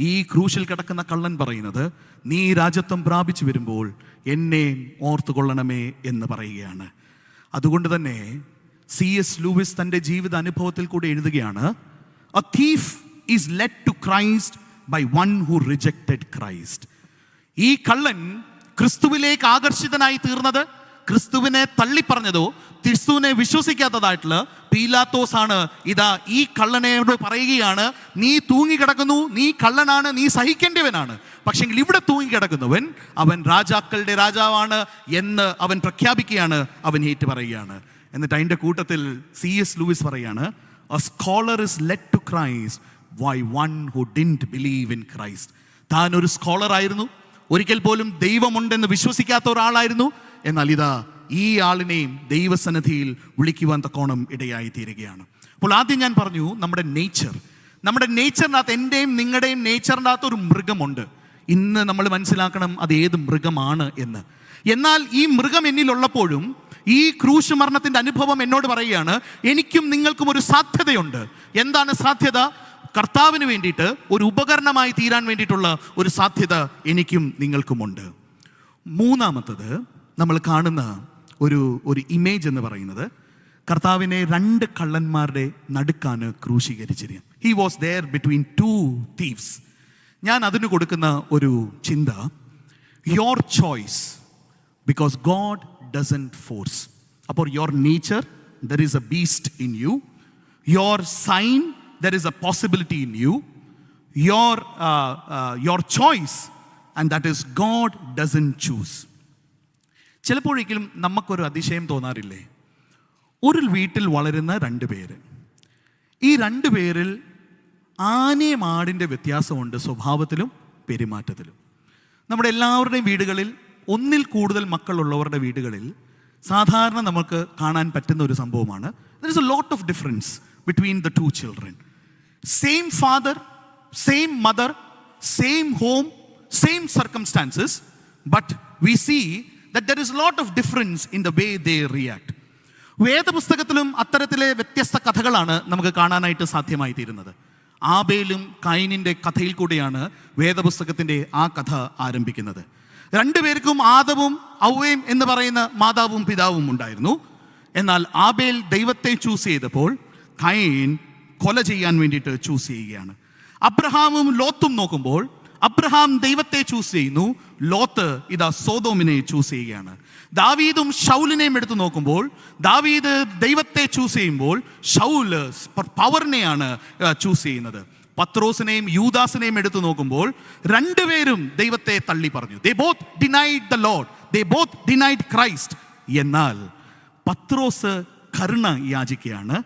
ഈ ക്രൂശിൽ കിടക്കുന്ന കള്ളൻ പറയുന്നത്, നീ രാജ്യത്വം പ്രാപിച്ചു വരുമ്പോൾ എന്നെ ഓർത്തുകൊള്ളണമേ എന്ന് പറയുകയാണ്. അതുകൊണ്ട് തന്നെ C.S. ലൂവിസ് തൻ്റെ ജീവിത അനുഭവത്തിൽ കൂടെ എഴുതുകയാണ്, a thief is led to Christ by one who rejected Christ. ഈ കള്ളൻ ക്രിസ്തുവിലേക്ക് ആകർഷിതനായി തീർന്നത്, ക്രിസ്തുവിനെ തള്ളിപ്പറഞ്ഞതോ ക്രിസ്തുവിനെ വിശ്വസിക്കാത്തതായിട്ടുള്ള പീലാത്തോസ് ആണ്. ഇതാ ഈ കള്ളനോട് പറയുകയാണ്, നീ തൂങ്ങിക്കിടക്കുന്നു, നീ കള്ളനാണ്, നീ സഹിക്കേണ്ടവനാണ്, പക്ഷെങ്കിൽ ഇവിടെ തൂങ്ങിക്കിടക്കുന്നവൻ അവൻ രാജാക്കളുടെ രാജാവാണ് എന്ന് അവൻ പ്രഖ്യാപിക്കുകയാണ്, അവൻ ഏറ്റു പറയുകയാണ്. എന്നിട്ട് അതിൻ്റെ കൂട്ടത്തിൽ C.S. ലൂവിസ് പറയാണ്, a scholar is led to Christ by one who didn't believe in Christ. താൻ ഒരു സ്കോളർ ആയിരുന്നു, ഒരിക്കൽ പോലും ദൈവമുണ്ടെന്ന് വിശ്വസിക്കാത്ത ഒരാളായിരുന്നു. എന്നാൽ ഇതാ ഈ ആളിനെയും ദൈവസന്നിധിയിൽ വിളിക്കുവാൻ തക്കോണം ഇടയായി തീരുകയാണ്. അപ്പോൾ ആദ്യം ഞാൻ പറഞ്ഞു, നമ്മുടെ നേച്ചറിനകത്ത്, എൻ്റെയും നിങ്ങളുടെയും നേച്ചറിൻ്റെ അകത്ത് ഒരു മൃഗമുണ്ട്. ഇന്ന് നമ്മൾ മനസ്സിലാക്കണം അത് ഏത് മൃഗമാണ് എന്ന്. എന്നാൽ ഈ മൃഗം എന്നിലുള്ളപ്പോഴും ഈ ക്രൂശ് മരണത്തിൻ്റെ അനുഭവം എന്നോട് പറയുകയാണ്, എനിക്കും നിങ്ങൾക്കും ഒരു സാധ്യതയുണ്ട്. എന്താണ് സാധ്യത? കർത്താവിന് വേണ്ടിയിട്ട് ഒരു ഉപകരണമായി തീരാൻ വേണ്ടിയിട്ടുള്ള ഒരു സാധ്യത എനിക്കും നിങ്ങൾക്കുമുണ്ട്. മൂന്നാമത്തത് നമ്മൾ കാണുന്ന ഒരു ഇമേജ് എന്ന് പറയുന്നത്, കർത്താവിനെ രണ്ട് കള്ളന്മാരുടെ നടുക്കാണ് ക്രൂശീകരിച്ചിരുന്നത്. He was there between two thieves. ഞാൻ അതിന് കൊടുക്കുന്ന ഒരു ചിന്ത, your choice, because God doesn't force. അപ്പോൾ your nature, there is a beast in you. Your sign, there is a possibility in you. Your choice, and that is God doesn't choose. ചിലപ്പോഴെങ്കിലും നമുക്കൊരു അതിശയം തോന്നാറില്ലേ? ഒരു വീട്ടിൽ വളരുന്ന രണ്ട് പേര്, ഈ രണ്ട് പേരിൽ ആനയും ആടിൻ്റെ വ്യത്യാസമുണ്ട് സ്വഭാവത്തിലും പെരുമാറ്റത്തിലും. നമ്മുടെ എല്ലാവരുടെയും വീടുകളിൽ, ഒന്നിൽ കൂടുതൽ മക്കളുള്ളവരുടെ വീടുകളിൽ സാധാരണ നമുക്ക് കാണാൻ പറ്റുന്ന ഒരു സംഭവമാണ്, there is a lot of difference between the two children. Same father, same mother, same home, same circumstances, but we see that there is a lot of difference in the way they react. വേദപുസ്തകത്തിലും അത്തരത്തിലെ വ്യത്യസ്ത കഥകളാണ് നമുക്ക് കാണാനായിട്ട് സാധ്യമായി തീരുന്നത്. ആബേലും കയീനിൻ്റെ കഥയിൽ കൂടെയാണ് വേദപുസ്തകത്തിൻ്റെ ആ കഥ ആരംഭിക്കുന്നത്. രണ്ടുപേർക്കും ആദവും ഔവയും എന്ന് പറയുന്ന മാതാവും പിതാവും ഉണ്ടായിരുന്നു. എന്നാൽ ആബേൽ ദൈവത്തെ ചൂസ് ചെയ്തപ്പോൾ കയീൻ കൊല ചെയ്യാൻ വേണ്ടിയിട്ട് ചൂസ് ചെയ്യുകയാണ്. അബ്രഹാമും ലോത്തും നോക്കുമ്പോൾ അബ്രഹാം ദൈവത്തെ ചൂസ് ചെയ്യുന്നു, ലോത്ത് ഇതാ സോദോമിനെ ചൂസ് ചെയ്യുകയാണ്. ദാവീദും ശൗലിനെയും എടുത്തു നോക്കുമ്പോൾ ദാവീദ് ദൈവത്തെ ചൂസ് ചെയ്യുമ്പോൾ ശൗല് പവറിനെയാണ് ചൂസ് ചെയ്യുന്നത്. പത്രോസിനെയും യൂദാസിനെയും എടുത്തു നോക്കുമ്പോൾ രണ്ടുപേരും ദൈവത്തെ തള്ളി പറഞ്ഞു. They both denied the Lord. They both denied Christ. എന്നാൽ പത്രോസ് കരുണ യാചിക്കുകയാണ്,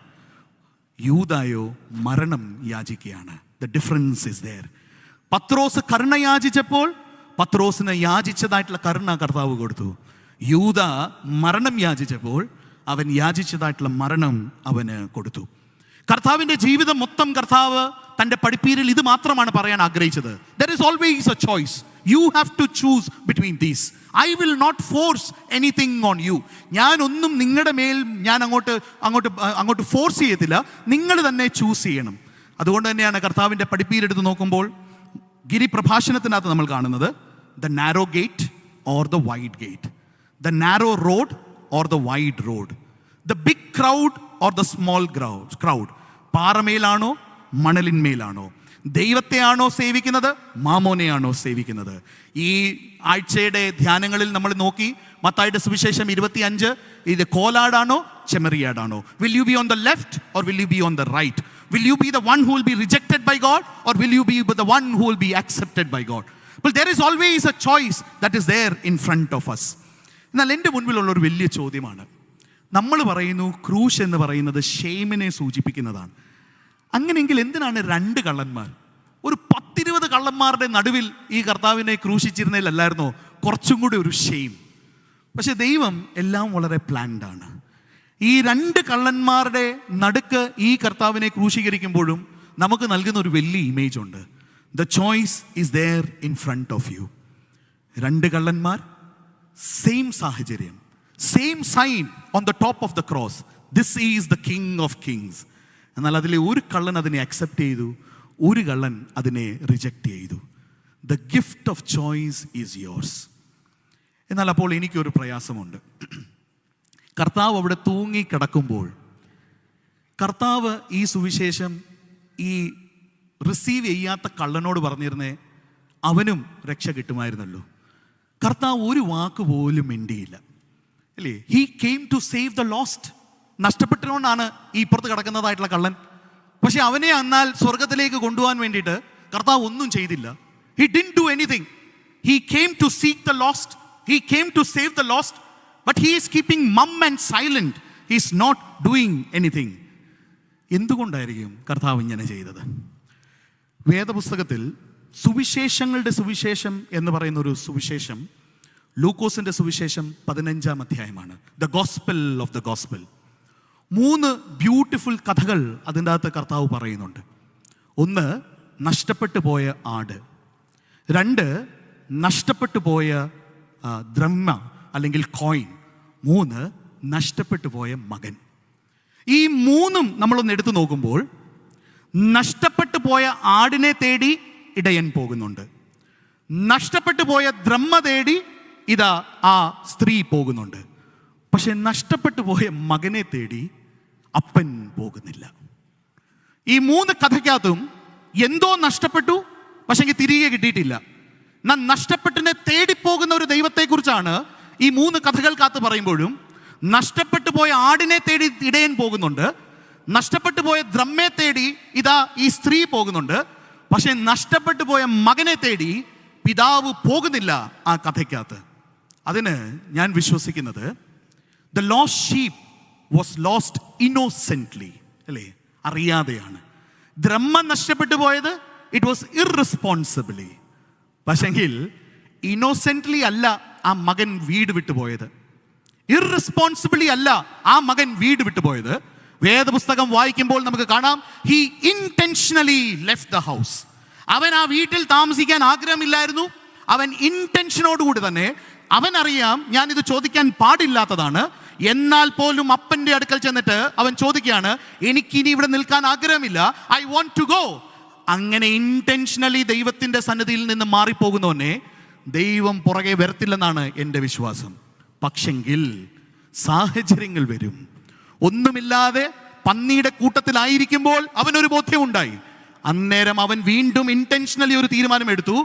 യൂദായോ മരണം യാചിക്കുകയാണ്. The difference is there. പത്രോസ് കരുണ യാചിച്ചപ്പോൾ പത്രോസിന് യാചിച്ചതായിട്ടുള്ള കരുണ കർത്താവ് കൊടുത്തു. യൂദ മരണം യാചിച്ചപ്പോൾ അവൻ യാചിച്ചതായിട്ടുള്ള മരണം അവന് കൊടുത്തു. കർത്താവിൻ്റെ ജീവിതം മൊത്തം കർത്താവ് തൻ്റെ പഠിപ്പീരിൽ ഇത് മാത്രമാണ് പറയാൻ ആഗ്രഹിച്ചത്. There is always a choice. You have to choose between these. I will not force anything on you. ഞാൻ ഒന്നും നിങ്ങളുടെ മേൽ ഞാൻ അങ്ങോട്ട് ഫോഴ്സ് ചെയ്യത്തില്ല, നിങ്ങൾ തന്നെ ചൂസ് ചെയ്യണം. അതുകൊണ്ട് തന്നെയാണ് കർത്താവിൻ്റെ പഠിപ്പീരെടുത്ത് നോക്കുമ്പോൾ ഗിരിപ്രഭാഷണത്തിനകത്ത് നമ്മൾ കാണുന്നത് the narrow gate or the wide gate. the narrow road or the wide road, the big crowd or the small crowd, പാറമേലാണോ മണലിന്മേലാണോ, ദൈവത്തെയാണോ സേവിക്കുന്നത് മാമോനെയാണോ സേവിക്കുന്നത്? ഈ ആഴ്ചയുടെ ധ്യാനങ്ങളിൽ നമ്മൾ നോക്കി, മത്തായിയുടെ സുവിശേഷം 25, ഇത് കോലാടാണോ ചെമ്മരിയാടാണോ? Will you be on the left or will you be on the right? Will you be the one who will be rejected by God, or will you be the one who will be accepted by God? Well, there is always a choice that is there in front of us. എന്നാൽ എൻ്റെ മുൻപിലുള്ള ഒരു വലിയ ചോദ്യമാണ്, നമ്മൾ പറയുന്നു ക്രൂശ് എന്ന് പറയുന്നത് ഷെയിമിനെ സൂചിപ്പിക്കുന്നതാണ്. അങ്ങനെയെങ്കിൽ എന്തിനാണ് 2 കള്ളന്മാർ, ഒരു 10-20 കള്ളന്മാരുടെ നടുവിൽ ഈ കർത്താവിനെ ക്രൂശിച്ചിരുന്നതിലല്ലായിരുന്നോ കുറച്ചും കൂടി ഒരു ഷെയിം? പക്ഷെ ദൈവം എല്ലാം വളരെ പ്ലാൻഡ് ആണ്. ഈ 2 കള്ളന്മാരുടെ നടുക്ക് ഈ കർത്താവിനെ ക്രൂശീകരിക്കുമ്പോഴും നമുക്ക് നൽകുന്ന ഒരു വലിയ ഇമേജ് ഉണ്ട്. The choice is there in front of you. 2 കള്ളന്മാർ, സെയിം സാഹചര്യം, same sign on the top of the cross, this is the king of kings. എന്നാൽ അതിലെ ഒരു കള്ളൻ അതിനെ അക്സെപ്റ്റ് ചെയ്തു, ഒരു കള്ളൻ അതിനെ റിജക്റ്റ് ചെയ്തു. The gift of choice is yours. എന്നാൽ അപ്പോൾ എനിക്കൊരു പ്രയാസമുണ്ട്. കർത്താവ് അവിടെ തൂങ്ങിക്കിടക്കുമ്പോൾ കർത്താവ് ഈ സുവിശേഷം ഈ റിസീവ് ചെയ്യാത്ത കള്ളനോട് പറഞ്ഞിരുന്നേ അവനും രക്ഷ കിട്ടുമായിരുന്നല്ലോ. കർത്താവ് ഒരു വാക്ക് പോലും മിണ്ടിയില്ല, അല്ലേ? He came to save the lost. നഷ്ടപ്പെട്ടുകൊണ്ടാണ് ഈ ഇപ്പുറത്ത് കിടക്കുന്നതായിട്ടുള്ള കള്ളൻ. പക്ഷെ അവനെ എന്നാൽ സ്വർഗത്തിലേക്ക് കൊണ്ടുപോകാൻ വേണ്ടിയിട്ട് കർത്താവ് ഒന്നും ചെയ്തില്ല. He didn't do anything. He came to seek the lost. He came to save the lost. But he is keeping mum and silent. He is not doing anything. എന്തുകൊണ്ടായിരിക്കും കർത്താവ് ഇങ്ങനെ ചെയ്തത്? വേദപുസ്തകത്തിൽ സുവിശേഷങ്ങളുടെ സുവിശേഷം എന്ന് പറയുന്ന ഒരു സുവിശേഷം ലൂക്കോസിന്റെ സുവിശേഷം 15-ാം അധ്യായമാണ്. The gospel of the gospel. 3 beautiful കഥകൾ അതിൻ്റെ അകത്ത് കർത്താവ് പറയുന്നുണ്ട്. 1, നഷ്ടപ്പെട്ടു പോയ ആട്. 2, നഷ്ടപ്പെട്ടു പോയ ദ്രഹ്മ അല്ലെങ്കിൽ കോയിൻ. 3, നഷ്ടപ്പെട്ടു പോയ മകൻ. ഈ 3ഉം നമ്മളൊന്ന് എടുത്തു നോക്കുമ്പോൾ നഷ്ടപ്പെട്ടു പോയ ആടിനെ തേടി ഇടയൻ പോകുന്നുണ്ട്. നഷ്ടപ്പെട്ടു പോയ ദ്രഹ്മ തേടി ഇതാ ആ സ്ത്രീ പോകുന്നുണ്ട്. പക്ഷെ നഷ്ടപ്പെട്ടു പോയ മകനെ തേടി അപ്പൻ പോകുന്നില്ല. ഈ 3 കഥയ്ക്കകത്തും എന്തോ നഷ്ടപ്പെട്ടു, പക്ഷെങ്കിൽ തിരികെ കിട്ടിയിട്ടില്ല. നഷ്ടപ്പെട്ടിനെ തേടിപ്പോകുന്ന ഒരു ദൈവത്തെക്കുറിച്ചാണ് ഈ 3 കഥകൾക്കകത്ത് പറയുമ്പോഴും. നഷ്ടപ്പെട്ടു പോയ ആടിനെ തേടി ഇടയൻ പോകുന്നുണ്ട്, നഷ്ടപ്പെട്ടു പോയ ദ്രഹ്മയെ തേടി ഇതാ ഈ സ്ത്രീ പോകുന്നുണ്ട്. പക്ഷെ നഷ്ടപ്പെട്ടു പോയ മകനെ തേടി പിതാവ് പോകുന്നില്ല ആ കഥയ്ക്കകത്ത്. അതിന് ഞാൻ വിശ്വസിക്കുന്നത് the lost sheep was lost innocently, അല്ലേ? അറിയാതെയാണ്. ദ്രഹ്മ നഷ്ടപ്പെട്ടു പോയത് ഇറ്റ് വാസ് ഇർറെസ്പോൺസിബിളി. പക്ഷെങ്കിൽ ഇന്നോസെന്റ്ലി അല്ല ആ മകൻ വീട് വിട്ടുപോയത്. ഇർറെസ്പോൺസിബിളി അല്ല ആ മകൻ വീട് വിട്ടുപോയത്. വേദപുസ്തകം വായിക്കുമ്പോൾ നമുക്ക് കാണാം, he intentionally left the house. അവൻ ആ വീട്ടിൽ താമസിക്കാൻ ആഗ്രഹമില്ലായിരുന്നു. അവൻ ഇന്റൻഷനോടുകൂടി തന്നെ, അവൻ അറിയാം ഞാനിത് ചോദിക്കാൻ പാടില്ലാത്തതാണ്, എന്നാൽ പോലും അപ്പൻ്റെ അടുക്കൽ ചെന്നിട്ട് അവൻ ചോദിക്കുകയാണ്, എനിക്കിനി ഇവിടെ നിൽക്കാൻ ആഗ്രഹമില്ല, ഐ വോണ്ട് ടു ഗോ. അങ്ങനെ ഇന്റൻഷനലി ദൈവത്തിൻ്റെ സന്നിധിയിൽ നിന്ന് മാറിപ്പോകുന്നവനെ ദൈവം പുറകെ വരത്തില്ലെന്നാണ് എൻ്റെ വിശ്വാസം. പക്ഷെങ്കിൽ സാഹചര്യങ്ങൾ വരും. ഒന്നുമില്ലാതെ പന്നിയുടെ കൂട്ടത്തിലായിരിക്കുമ്പോൾ അവനൊരു ബോധ്യമുണ്ടായി. അന്നേരം അവൻ വീണ്ടും ഇന്റൻഷനലി ഒരു തീരുമാനമെടുത്തു,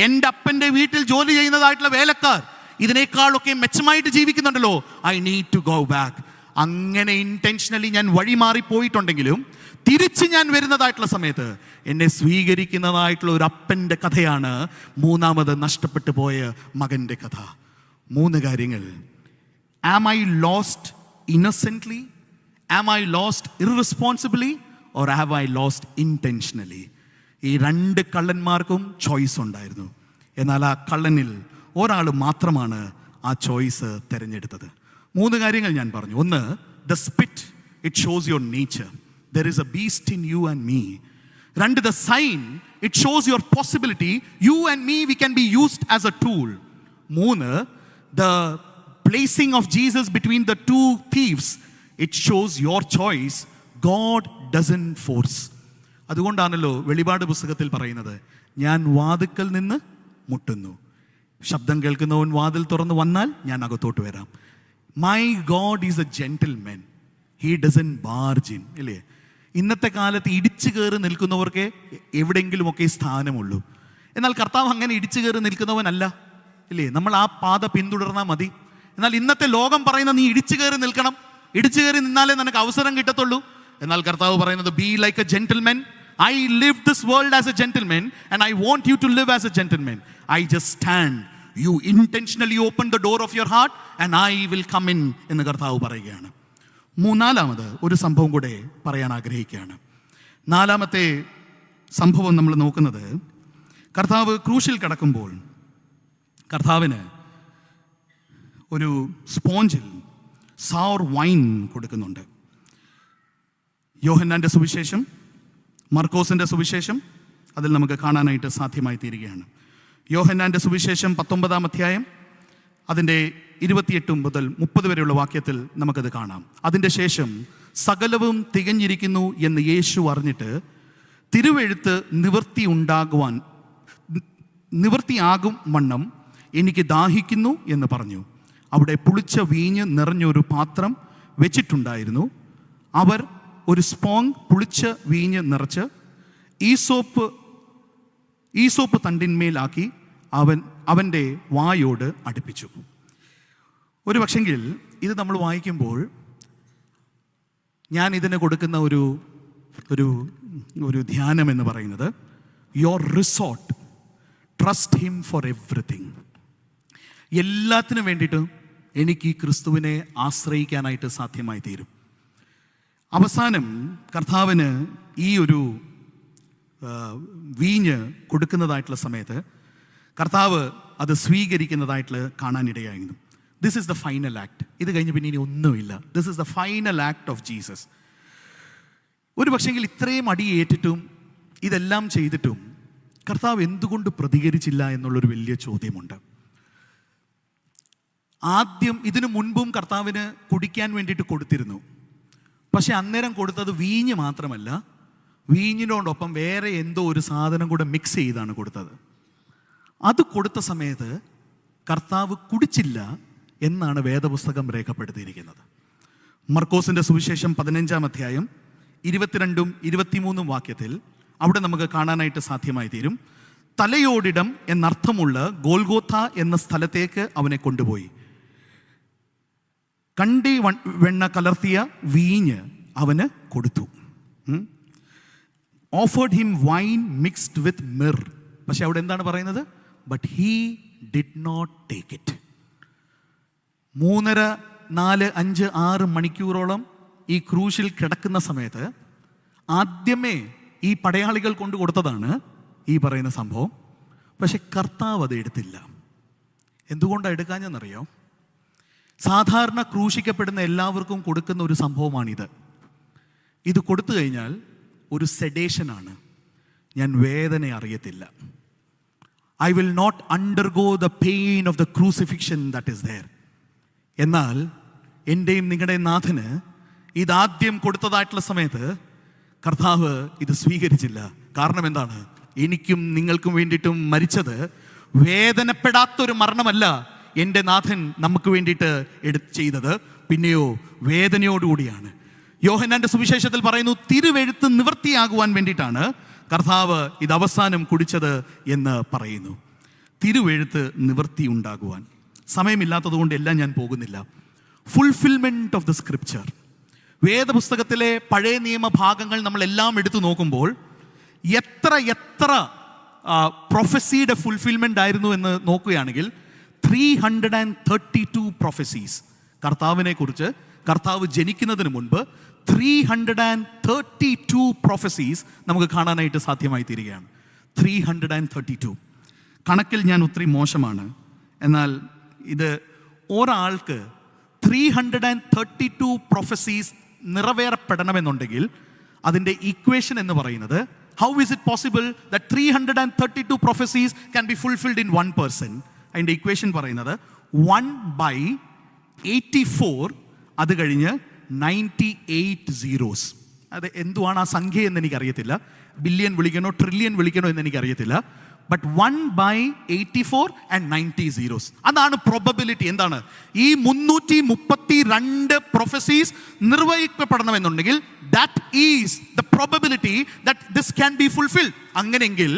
എൻ്റെ അപ്പൻ്റെ വീട്ടിൽ ജോലി ചെയ്യുന്നതായിട്ടുള്ള വേലക്കാർ ഇതിനേക്കാളൊക്കെ മെച്ചമായിട്ട് ജീവിക്കുന്നുണ്ടല്ലോ, I need to go back. അങ്ങനെ ഇന്റൻഷനലി ഞാൻ വഴിമാറിപ്പോയിട്ടുണ്ടെങ്കിലും തിരിച്ച് ഞാൻ വരുന്നതായിട്ടുള്ള സമയത്ത് എന്നെ സ്വീകരിക്കുന്നതായിട്ടുള്ള ഒരു അപ്പൻ്റെ കഥയാണ് 3ാമത് നഷ്ടപ്പെട്ടു പോയ മകൻ്റെ കഥ. 3 കാര്യങ്ങൾ. Am I lost innocently? Am I lost irresponsibly? Or have I lost intentionally? ഈ 2 കള്ളന്മാർക്കും ചോയ്സ് ഉണ്ടായിരുന്നു. എന്നാൽ ആ കള്ളനിൽ ഒരാൾ മാത്രമാണ് ആ ചോയ്സ് തിരഞ്ഞെടുത്തത്. 3 കാര്യങ്ങൾ ഞാൻ പറഞ്ഞു. 1, the spit, it shows your nature. There is a beast in you and me. 2, the sign, it shows your possibility. You and me, we can be used as a tool. 3, the placing of Jesus between the 2 thieves, it shows your choice. God doesn't force. അതുകൊണ്ടാണല്ലോ വെളിപാട് പുസ്തകത്തിൽ പറയുന്നത്, ഞാൻ വാതിക്കൽ നിന്ന് മുട്ടുന്നു. ശബ്ദം കേൾക്കുന്നവൻ വാതിൽ തുറന്ന് വന്നാൽ ഞാൻ അകത്തോട്ട് വരാം. My God is a gentleman, he doesn't barge in. ഇല്ലേ? ഇന്നത്തെ കാലത്ത് ഇടിച്ചു കയറി നിൽക്കുന്നവർക്ക് എവിടെയെങ്കിലുമൊക്കെ സ്ഥാനമുള്ളൂ. എന്നാൽ കർത്താവ് അങ്ങനെ ഇടിച്ചു കയറി നിൽക്കുന്നവനല്ല. ഇല്ലേ? നമ്മൾ ആ പാത പിന്തുടർന്നാൽ മതി. എന്നാൽ ഇന്നത്തെ ലോകം പറയുന്ന നീ ഇടിച്ചു കയറി നിൽക്കണം, ഇടിച്ചു കയറി നിന്നാലേ നിനക്ക് അവസരം കിട്ടത്തുള്ളൂ. എന്നാൽ കർത്താവ് പറയുന്നത് be like A gentleman. I live this world as a gentleman and I want you to live as a gentleman. I just stand. You intentionally open the door of your heart and I will come in എന്ന് കർത്താവ് പറയുകയാണ്. മൂന്നാമത് ഒരു സംഭവം കൂടെ പറയാൻ ആഗ്രഹിക്കുകയാണ്. നാലാമത്തെ സംഭവം നമ്മൾ നോക്കുന്നത്, കർത്താവ് ക്രൂശിൽ കിടക്കുമ്പോൾ കർത്താവിന് ഒരു സ്പോഞ്ചിൽ സൗർ വൈൻ കൊടുക്കുന്നുണ്ട്. യോഹന്നാൻ്റെ സുവിശേഷം, മർക്കോസിൻ്റെ സുവിശേഷം അതിൽ നമുക്ക് കാണാനായിട്ട് സാധ്യമായി തീരുകയാണ്. യോഹന്നാൻ്റെ സുവിശേഷം 19-ാം അധ്യായം അതിൻ്റെ 28 മുതൽ 30 വരെയുള്ള വാക്യത്തിൽ നമുക്കത് കാണാം. അതിൻ്റെ ശേഷം സകലവും തികഞ്ഞിരിക്കുന്നു എന്ന് യേശു അറിഞ്ഞിട്ട് തിരുവെഴുത്ത് നിവൃത്തിയാകും വണ്ണം എനിക്ക് ദാഹിക്കുന്നു എന്ന് പറഞ്ഞു. അവിടെ പുളിച്ച വീഞ്ഞ് നിറഞ്ഞൊരു പാത്രം വെച്ചിട്ടുണ്ടായിരുന്നു. അവർ ഒരു സ്പോങ് പുളിച്ച വീഞ്ഞ് നിറച്ച് ഈസോപ്പ് തണ്ടിന്മേലാക്കി അവൻ്റെ വായോട് അടുപ്പിച്ചു. ഒരു പക്ഷെങ്കിൽ ഇത് നമ്മൾ വായിക്കുമ്പോൾ ഞാൻ ഇതിന് കൊടുക്കുന്ന ഒരു ധ്യാനം എന്ന് പറയുന്നത്, your resort, trust him for everything. എല്ലാത്തിനും വേണ്ടിയിട്ടും എനിക്ക് ഈ ക്രിസ്തുവിനെ ആശ്രയിക്കാനായിട്ട് സാധ്യമായി തീരും. അവസാനം കർത്താവിന് ഈ ഒരു വീഞ്ഞ് കൊടുക്കുന്നതായിട്ടുള്ള സമയത്ത് കർത്താവ് അത് സ്വീകരിക്കുന്നതായിട്ട് കാണാനിടയായിരുന്നു. This is the final act. ഇത് കഴിഞ്ഞ് പിന്നെ ഇനി ഒന്നുമില്ല. This is the final act of Jesus. ഒരു പക്ഷെങ്കിൽ ഇത്രയും അടിയേറ്റിട്ടും ഇതെല്ലാം ചെയ്തിട്ടും കർത്താവ് എന്തുകൊണ്ട് പ്രതികരിച്ചില്ല എന്നുള്ളൊരു വലിയ ചോദ്യമുണ്ട്. ആദ്യം ഇതിനു മുൻപും കർത്താവിന് കുടിക്കാൻ വേണ്ടിയിട്ട് കൊടുത്തിരുന്നു. പക്ഷെ അന്നേരം കൊടുത്തത് വീഞ്ഞ് മാത്രമല്ല, വീഞ്ഞിനോടൊപ്പം വേറെ എന്തോ ഒരു സാധനം കൂടെ മിക്സ് ചെയ്താണ് കൊടുത്തത്. അത് കൊടുത്ത സമയത്ത് കർത്താവ് കുടിച്ചില്ല എന്നാണ് വേദപുസ്തകം രേഖപ്പെടുത്തിയിരിക്കുന്നത്. മർക്കോസിൻ്റെ സുവിശേഷം 15-ാം അധ്യായം 22-ഉം 23-ഉം വാക്യത്തിൽ അവിടെ നമുക്ക് കാണാനായിട്ട് സാധ്യമായി തീരും. തലയോടിടം എന്നർത്ഥമുള്ള ഗോൽഗോഥ എന്ന സ്ഥലത്തേക്ക് അവനെ കൊണ്ടുപോയി. കണ്ടി വെണ്ണ കലർത്തിയ വീഞ്ഞ് അവന് കൊടുത്തു. Offered him wine mixed with myrrh. പക്ഷെ അവിടെ എന്താണ് പറയുന്നത്? But he did not take it. 3.5, 4, 5, 6 മണിക്കൂറോളം ഈ ക്രൂശിൽ കിടക്കുന്ന സമയത്ത് ആദ്യമേ ഈ പടയാളികൾ കൊണ്ട് കൊടുത്തതാണ് ഈ പറയുന്ന സംഭവം. പക്ഷെ കർത്താവ് അത് എടുത്തില്ല. എന്തുകൊണ്ടാണ് എടുക്കാഞ്ഞെന്നറിയോ? സാധാരണ ക്രൂശിക്കപ്പെടുന്ന എല്ലാവർക്കും കൊടുക്കുന്ന ഒരു സംഭവമാണിത്. ഇത് കൊടുത്തു കഴിഞ്ഞാൽ ഒരു സെഡേഷനാണ്. ഞാൻ വേദന അറിയത്തില്ല. I will not undergo the pain of the crucifixion that is there. എന്നാൽ എൻ്റെയും നിങ്ങളുടെയും നാഥന് ഇതാദ്യം കൊടുത്തതായിട്ടുള്ള സമയത്ത് കർത്താവ് ഇത് സ്വീകരിച്ചില്ല. കാരണം എന്താണ്? എനിക്കും നിങ്ങൾക്കും വേണ്ടിയിട്ടും മരിച്ചത് വേദനപ്പെടാത്തൊരു മരണമല്ല എൻ്റെ നാഥൻ നമുക്ക് വേണ്ടിയിട്ട് ചെയ്തത്, പിന്നെയോ വേദനയോടുകൂടിയാണ്. യോഹന്നാന്റെ സുവിശേഷത്തിൽ പറയുന്നു, തിരുവെഴുത്ത് നിവൃത്തിയാകുവാൻ വേണ്ടിയിട്ടാണ് കർത്താവ് ഇത് അവസാനം കുടിച്ചത് എന്ന് പറയുന്നു. തിരുവെഴുത്ത് നിവൃത്തി ഉണ്ടാകുവാൻ. സമയമില്ലാത്തത് കൊണ്ട് എല്ലാം ഞാൻ പോകുന്നില്ല. Fulfilment of the scripture. വേദപുസ്തകത്തിലെ പഴയ നിയമ ഭാഗങ്ങൾ നമ്മളെല്ലാം എടുത്തു നോക്കുമ്പോൾ എത്ര പ്രൊഫസിയുടെ ഫുൾഫിൽമെൻ്റ് ആയിരുന്നു എന്ന് നോക്കുകയാണെങ്കിൽ 332 പ്രൊഫസീസ് കർത്താവിനെ കുറിച്ച്, കർത്താവ് ജനിക്കുന്നതിന് മുൻപ് 332 പ്രൊഫസീസ് നമുക്ക് കാണാനായിട്ട് സാധ്യമായി തീരുകയാണ്. 332. കണക്കിൽ ഞാൻ ഒത്തിരി മോശമാണ്. എന്നാൽ ഇത് ഒരാൾക്ക് 332 പ്രൊഫസീസ് നിറവേറപ്പെടണമെന്നുണ്ടെങ്കിൽ അതിൻ്റെ ഇക്വേഷൻ എന്ന് പറയുന്നത്, how is it possible that 332 prophecies can be fulfilled in 1 person? അതിൻ്റെ ഇക്വേഷൻ പറയുന്നത് 1/84, അത് കഴിഞ്ഞ് 98 zeros. അത് എന്തുവാണ് ആ സംഖ്യ എന്ന് എനിക്കറിയത്തില്ല. ബില്യൺ വിളിക്കണോ ട്രില്യൺ വിളിക്കണോ എന്ന് എനിക്കറിയത്തില്ല. But 1/84 and 90 zeros. അതാണ് പ്രോബബിലിറ്റി. എന്താണ്? ഈ 332 പ്രൊഫസീസ് നിർവഹിക്കപ്പെടണമെന്നുണ്ടെങ്കിൽ that is the probability that this can be fulfilled. അങ്ങനെയെങ്കിൽ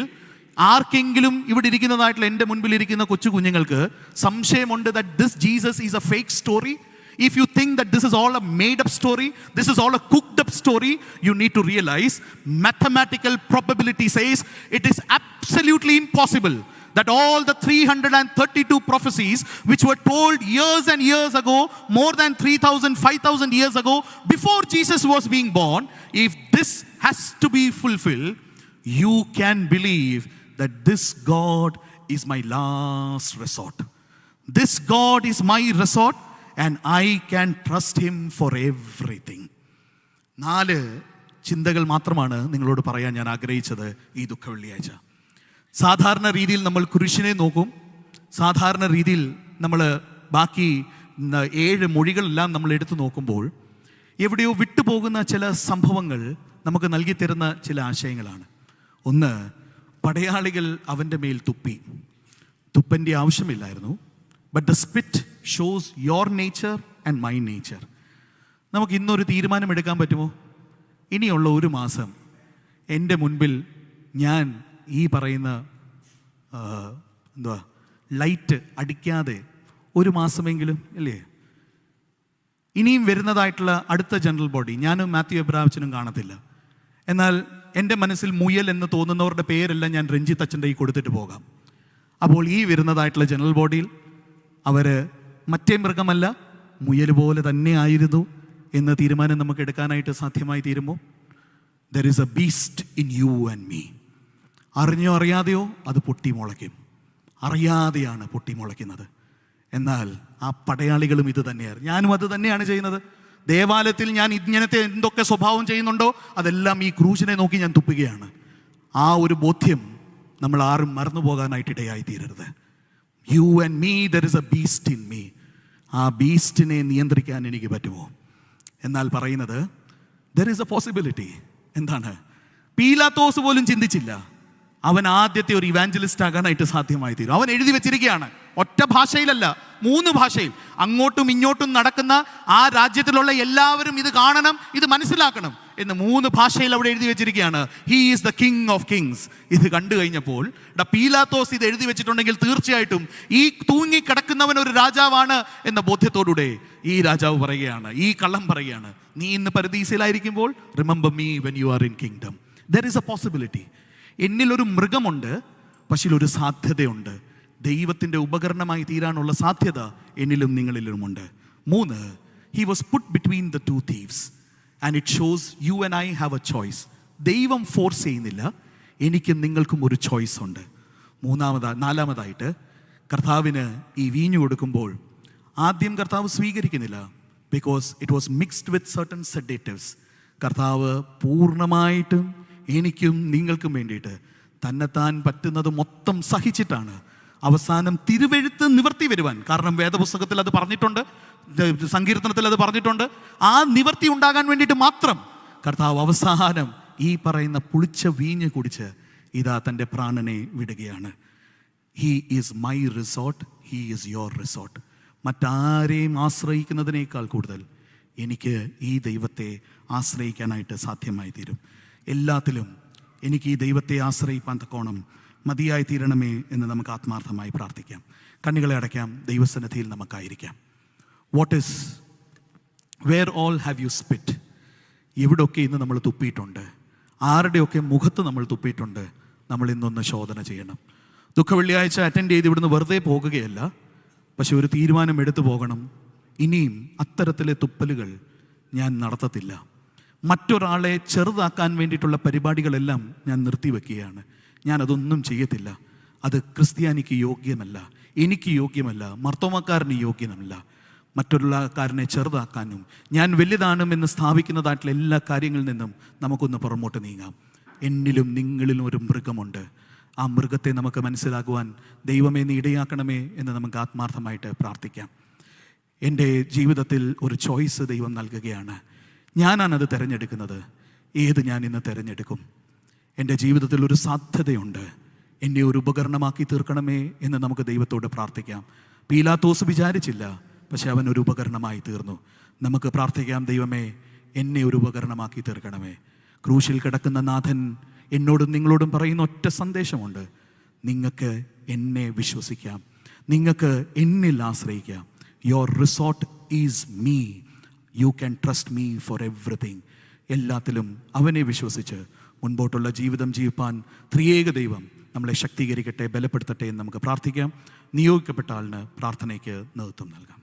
ആർക്കെങ്കിലും ഇവിടെ ഇരിക്കുന്നതായിട്ടുള്ള എൻ്റെ മുൻപിൽ ഇരിക്കുന്ന കൊച്ചു കുഞ്ഞുങ്ങൾക്ക് സംശയമുണ്ട് that this Jesus is a fake story? If you think that this is all a made up story, this is all a cooked up story, you need to realize mathematical probability says it is absolutely impossible that all the 332 prophecies which were told years and years ago, more than 3,000, 5,000 years ago, before Jesus was being born, if this has to be fulfilled, you can believe that this God is my last resort. This God is my resort and I can trust him for everything. 4 ചിന്തകൾ മാത്രമാണ് നിങ്ങളോട് പറയാൻ ഞാൻ ആഗ്രഹിച്ചത് ഈ ദുഃഖവെള്ളിയാഴ്ച. സാധാരണ രീതിയിൽ നമ്മൾ കുരിശിനെ നോക്കും. സാധാരണ രീതിയിൽ നമ്മൾ ബാക്കി 7 മൊഴികളെല്ലാം നമ്മൾ എടുത്തു നോക്കുമ്പോൾ എവിടെയോ വിട്ടുപോകുന്ന ചില സംഭവങ്ങൾ നമുക്ക് നൽകി തരുന്ന ചില ആശയങ്ങളാണ്. ഒന്ന്, പടയാളികൾ അവൻ്റെ മേൽ തുപ്പി. തുപ്പൻ്റെ ആവശ്യമില്ലായിരുന്നു. But the spit shows your nature and my nature. നമുക്ക് ഇന്നൊരു തീരുമാനം എടുക്കാൻ പറ്റുമോ? ഇനിയുള്ള 1 മാസം എൻ്റെ മുൻപിൽ ഞാൻ ഈ പറയുന്ന ലൈറ്റ് അടിക്കാതെ 1 മാസമെങ്കിലും, അല്ലേ? ഇനിയും വരുന്നതായിട്ടുള്ള അടുത്ത ജനറൽ ബോഡി ഞാനും മാത്യു എബ്രാഹിച്ചനും കാണത്തില്ല. എന്നാൽ എൻ്റെ മനസ്സിൽ മുയൽ എന്ന് തോന്നുന്നവരുടെ പേരെല്ലാം ഞാൻ രഞ്ജിത്ത് അച്ഛൻ്റെ കയ്യിൽ കൊടുത്തിട്ട് പോകാം. അപ്പോൾ ഈ വരുന്നതായിട്ടുള്ള ജനറൽ ബോഡിയിൽ അവർ മറ്റേ മൃഗമല്ല, മുയൽ പോലെ തന്നെ ആയിരുന്നു എന്ന തീരുമാനം നമുക്ക് എടുക്കാനായിട്ട് സാധ്യമായി തീരുമോ? There is a beast in you and me. അറിഞ്ഞോ അറിയാതെയോ അത് പൊട്ടിമുളയ്ക്കും. അറിയാതെയാണ് പൊട്ടിമുളയ്ക്കുന്നത്. എന്നാൽ ആ പടയാളികളും ഇത് തന്നെയാണ്. ഞാനും അത് തന്നെയാണ് ചെയ്യുന്നത്. ദേവാലയത്തിൽ ഞാൻ ഇങ്ങനത്തെ എന്തൊക്കെ സ്വഭാവം ചെയ്യുന്നുണ്ടോ അതെല്ലാം ഈ ക്രൂശിനെ നോക്കി ഞാൻ തുപ്പുകയാണ്. ആ ഒരു ബോധ്യം നമ്മൾ ആരും മറന്നു പോകാനായിട്ട് ഇടയായി തീരരുത്. You and me, there is a beast in me. ആ ബീസ്റ്റിനെ നിയന്ത്രിക്കാൻ എനിക്ക് പറ്റുമോ? എന്നാൽ പറയുന്നത് ദർ ഇസ് എ പോസിബിലിറ്റി. എന്താണ്? പീലാത്തോസ് പോലും ചിന്തിച്ചില്ല അവൻ ആദ്യത്തെ ഒരു ഇവാഞ്ചലിസ്റ്റ് ആകാനായിട്ട് സാധ്യമായി തീരും. അവൻ എഴുതി വെച്ചിരിക്കുകയാണ്, ഒറ്റ ഭാഷയിലല്ല 3 ഭാഷയിൽ. അങ്ങോട്ടും ഇങ്ങോട്ടും നടക്കുന്ന ആ രാജ്യത്തിലുള്ള എല്ലാവരും ഇത് കാണണം, ഇത് മനസ്സിലാക്കണം എന്ന് 3 ഭാഷയിൽ അവിടെ എഴുതി വെച്ചിരിക്കുകയാണ്. He is the king of Kings. ഇത് കണ്ടു കഴിഞ്ഞപ്പോൾ പീലാത്തോസ് ഇത് എഴുതി വെച്ചിട്ടുണ്ടെങ്കിൽ തീർച്ചയായിട്ടും ഈ തൂങ്ങിക്കിടക്കുന്നവൻ ഒരു രാജാവാണ് എന്ന ബോധ്യത്തോടുകൂടെ ഈ രാജാവ് പറയുകയാണ്, ഈ കള്ളം പറയുകയാണ്, നീ ഇന്ന് പരദീസയിലായിരിക്കുമ്പോൾ remember me when you are in kingdom. There is a possibility. എന്നിലൊരു മൃഗമുണ്ട്, പക്ഷേ ഒരു സാധ്യതയുണ്ട്. ദൈവത്തിൻ്റെ ഉപകരണമായി തീരാനുള്ള സാധ്യത എന്നിലും നിങ്ങളിലുമുണ്ട്. 3, he was put between the 2 thieves and it shows you and I have a choice. ദൈവം ഫോഴ്സ് ചെയ്യുന്നില്ല, എനിക്കും നിങ്ങൾക്കും ഒരു ചോയ്സ് ഉണ്ട്. 4-മതായിട്ട് കർത്താവിന് ഈ വീഞ്ഞു കൊടുക്കുമ്പോൾ ആദ്യം കർത്താവ് സ്വീകരിക്കുന്നില്ല. Because it was mixed with certain sedatives. കർത്താവ് പൂർണ്ണമായിട്ടും എനിക്കും നിങ്ങൾക്കും വേണ്ടിയിട്ട് തന്നെത്താൻ പറ്റുന്നത് മൊത്തം സഹിച്ചിട്ടാണ് അവസാനം തിരുവെഴുത്ത് നിവർത്തി വരുവാൻ. കാരണം വേദപുസ്തകത്തിൽ അത് പറഞ്ഞിട്ടുണ്ട്, സങ്കീർത്തനത്തിൽ അത് പറഞ്ഞിട്ടുണ്ട്. ആ നിവർത്തി ഉണ്ടാകാൻ വേണ്ടിയിട്ട് മാത്രം കർത്താവ് അവസാനം ഈ പറയുന്ന പുളിച്ച വീഞ്ഞ് കുടിച്ച് ഇതാ തൻ്റെ പ്രാണനെ വിടുകയാണ്. He is my resort, he is your resort. മറ്റാരെയും ആശ്രയിക്കുന്നതിനേക്കാൾ കൂടുതൽ എനിക്ക് ഈ ദൈവത്തെ ആശ്രയിക്കാനായിട്ട് സാധ്യമായി തീരും. എല്ലാത്തിലും എനിക്ക് ഈ ദൈവത്തെ ആശ്രയിപ്പാൻ തക്കോണം മതിയായി തീരണമേ എന്ന് നമുക്ക് ആത്മാർത്ഥമായി പ്രാർത്ഥിക്കാം. കണ്ണുകളെ അടയ്ക്കാം, ദൈവസന്നിധിയിൽ നമുക്കായിരിക്കാം. Where all have you spit? എവിടെയൊക്കെ ഇന്ന് നമ്മൾ തുപ്പിയിട്ടുണ്ട്? ആരുടെയൊക്കെ മുഖത്ത് നമ്മൾ തുപ്പിയിട്ടുണ്ട്? നമ്മൾ ഇന്നൊന്ന് ശോധന ചെയ്യണം. ദുഃഖവെള്ളിയാഴ്ച അറ്റൻഡ് ചെയ്ത് ഇവിടുന്ന് വെറുതെ പോകുകയല്ല, പക്ഷെ ഒരു തീരുമാനം എടുത്തു പോകണം. ഇനിയും അത്തരത്തിലെ തുപ്പലുകൾ ഞാൻ നടത്തത്തില്ല. മറ്റൊരാളെ ചെറുതാക്കാൻ വേണ്ടിയിട്ടുള്ള പരിപാടികളെല്ലാം ഞാൻ നിർത്തിവെക്കുകയാണ്. ഞാനതൊന്നും ചെയ്യത്തില്ല. അത് ക്രിസ്ത്യാനിക്ക് യോഗ്യമല്ല, എനിക്ക് യോഗ്യമല്ല, മർത്തോമക്കാരന് യോഗ്യമല്ല. മറ്റൊരാൾക്കാരനെ ചെറുതാക്കാനും ഞാൻ വലുതാണെന്ന് സ്ഥാപിക്കുന്നതായിട്ടുള്ള എല്ലാ കാര്യങ്ങളിൽ നിന്നും നമുക്കൊന്ന് പുറമോട്ട് നീങ്ങാം. എന്നിലും നിങ്ങളിലും ഒരു മൃഗമുണ്ട്. ആ മൃഗത്തെ നമുക്ക് മനസ്സിലാക്കുവാൻ ദൈവമേ നീ ഇടയാക്കണമേ എന്ന് നമുക്ക് ആത്മാർത്ഥമായിട്ട് പ്രാർത്ഥിക്കാം. എൻ്റെ ജീവിതത്തിൽ ഒരു ചോയ്സ് ദൈവം നൽകുകയാണ്. ഞാനാണത് തിരഞ്ഞെടുക്കുന്നത്. ഏത് ഞാൻ ഇന്ന് തിരഞ്ഞെടുക്കും? എൻ്റെ ജീവിതത്തിൽ ഒരു സാധ്യതയുണ്ട്. എന്നെ ഒരു ഉപകരണമാക്കി തീർക്കണമേ എന്ന് നമുക്ക് ദൈവത്തോട് പ്രാർത്ഥിക്കാം. പീലാത്തോസ് വിചാരിച്ചില്ല, പക്ഷെ അവൻ ഒരു ഉപകരണമായി തീർന്നു. നമുക്ക് പ്രാർത്ഥിക്കാം, ദൈവമേ എന്നെ ഒരു ഉപകരണമാക്കി തീർക്കണമേ. ക്രൂശിൽ കിടക്കുന്ന നാഥൻ എന്നോടും നിങ്ങളോടും പറയുന്ന ഒറ്റ സന്ദേശമുണ്ട്: നിങ്ങൾക്ക് എന്നെ വിശ്വസിക്കാം, നിങ്ങൾക്ക് എന്നിൽ ആശ്രയിക്കാം. Your resort is me, you can trust me for everything. എല്ലാത്തിലും അവനെ വിശ്വസിച്ച് മുൻപോട്ടുള്ള ജീവിതം ജീവിപ്പാൻ ത്രിയേക ദൈവം നമ്മളെ ശക്തീകരിക്കട്ടെ, ബലപ്പെടുത്തട്ടെ എന്ന് നമുക്ക് പ്രാർത്ഥിക്കാം. നിയോഗിക്കപ്പെട്ട ആളിന് പ്രാർത്ഥനയ്ക്ക് നേതൃത്വം നൽകാം.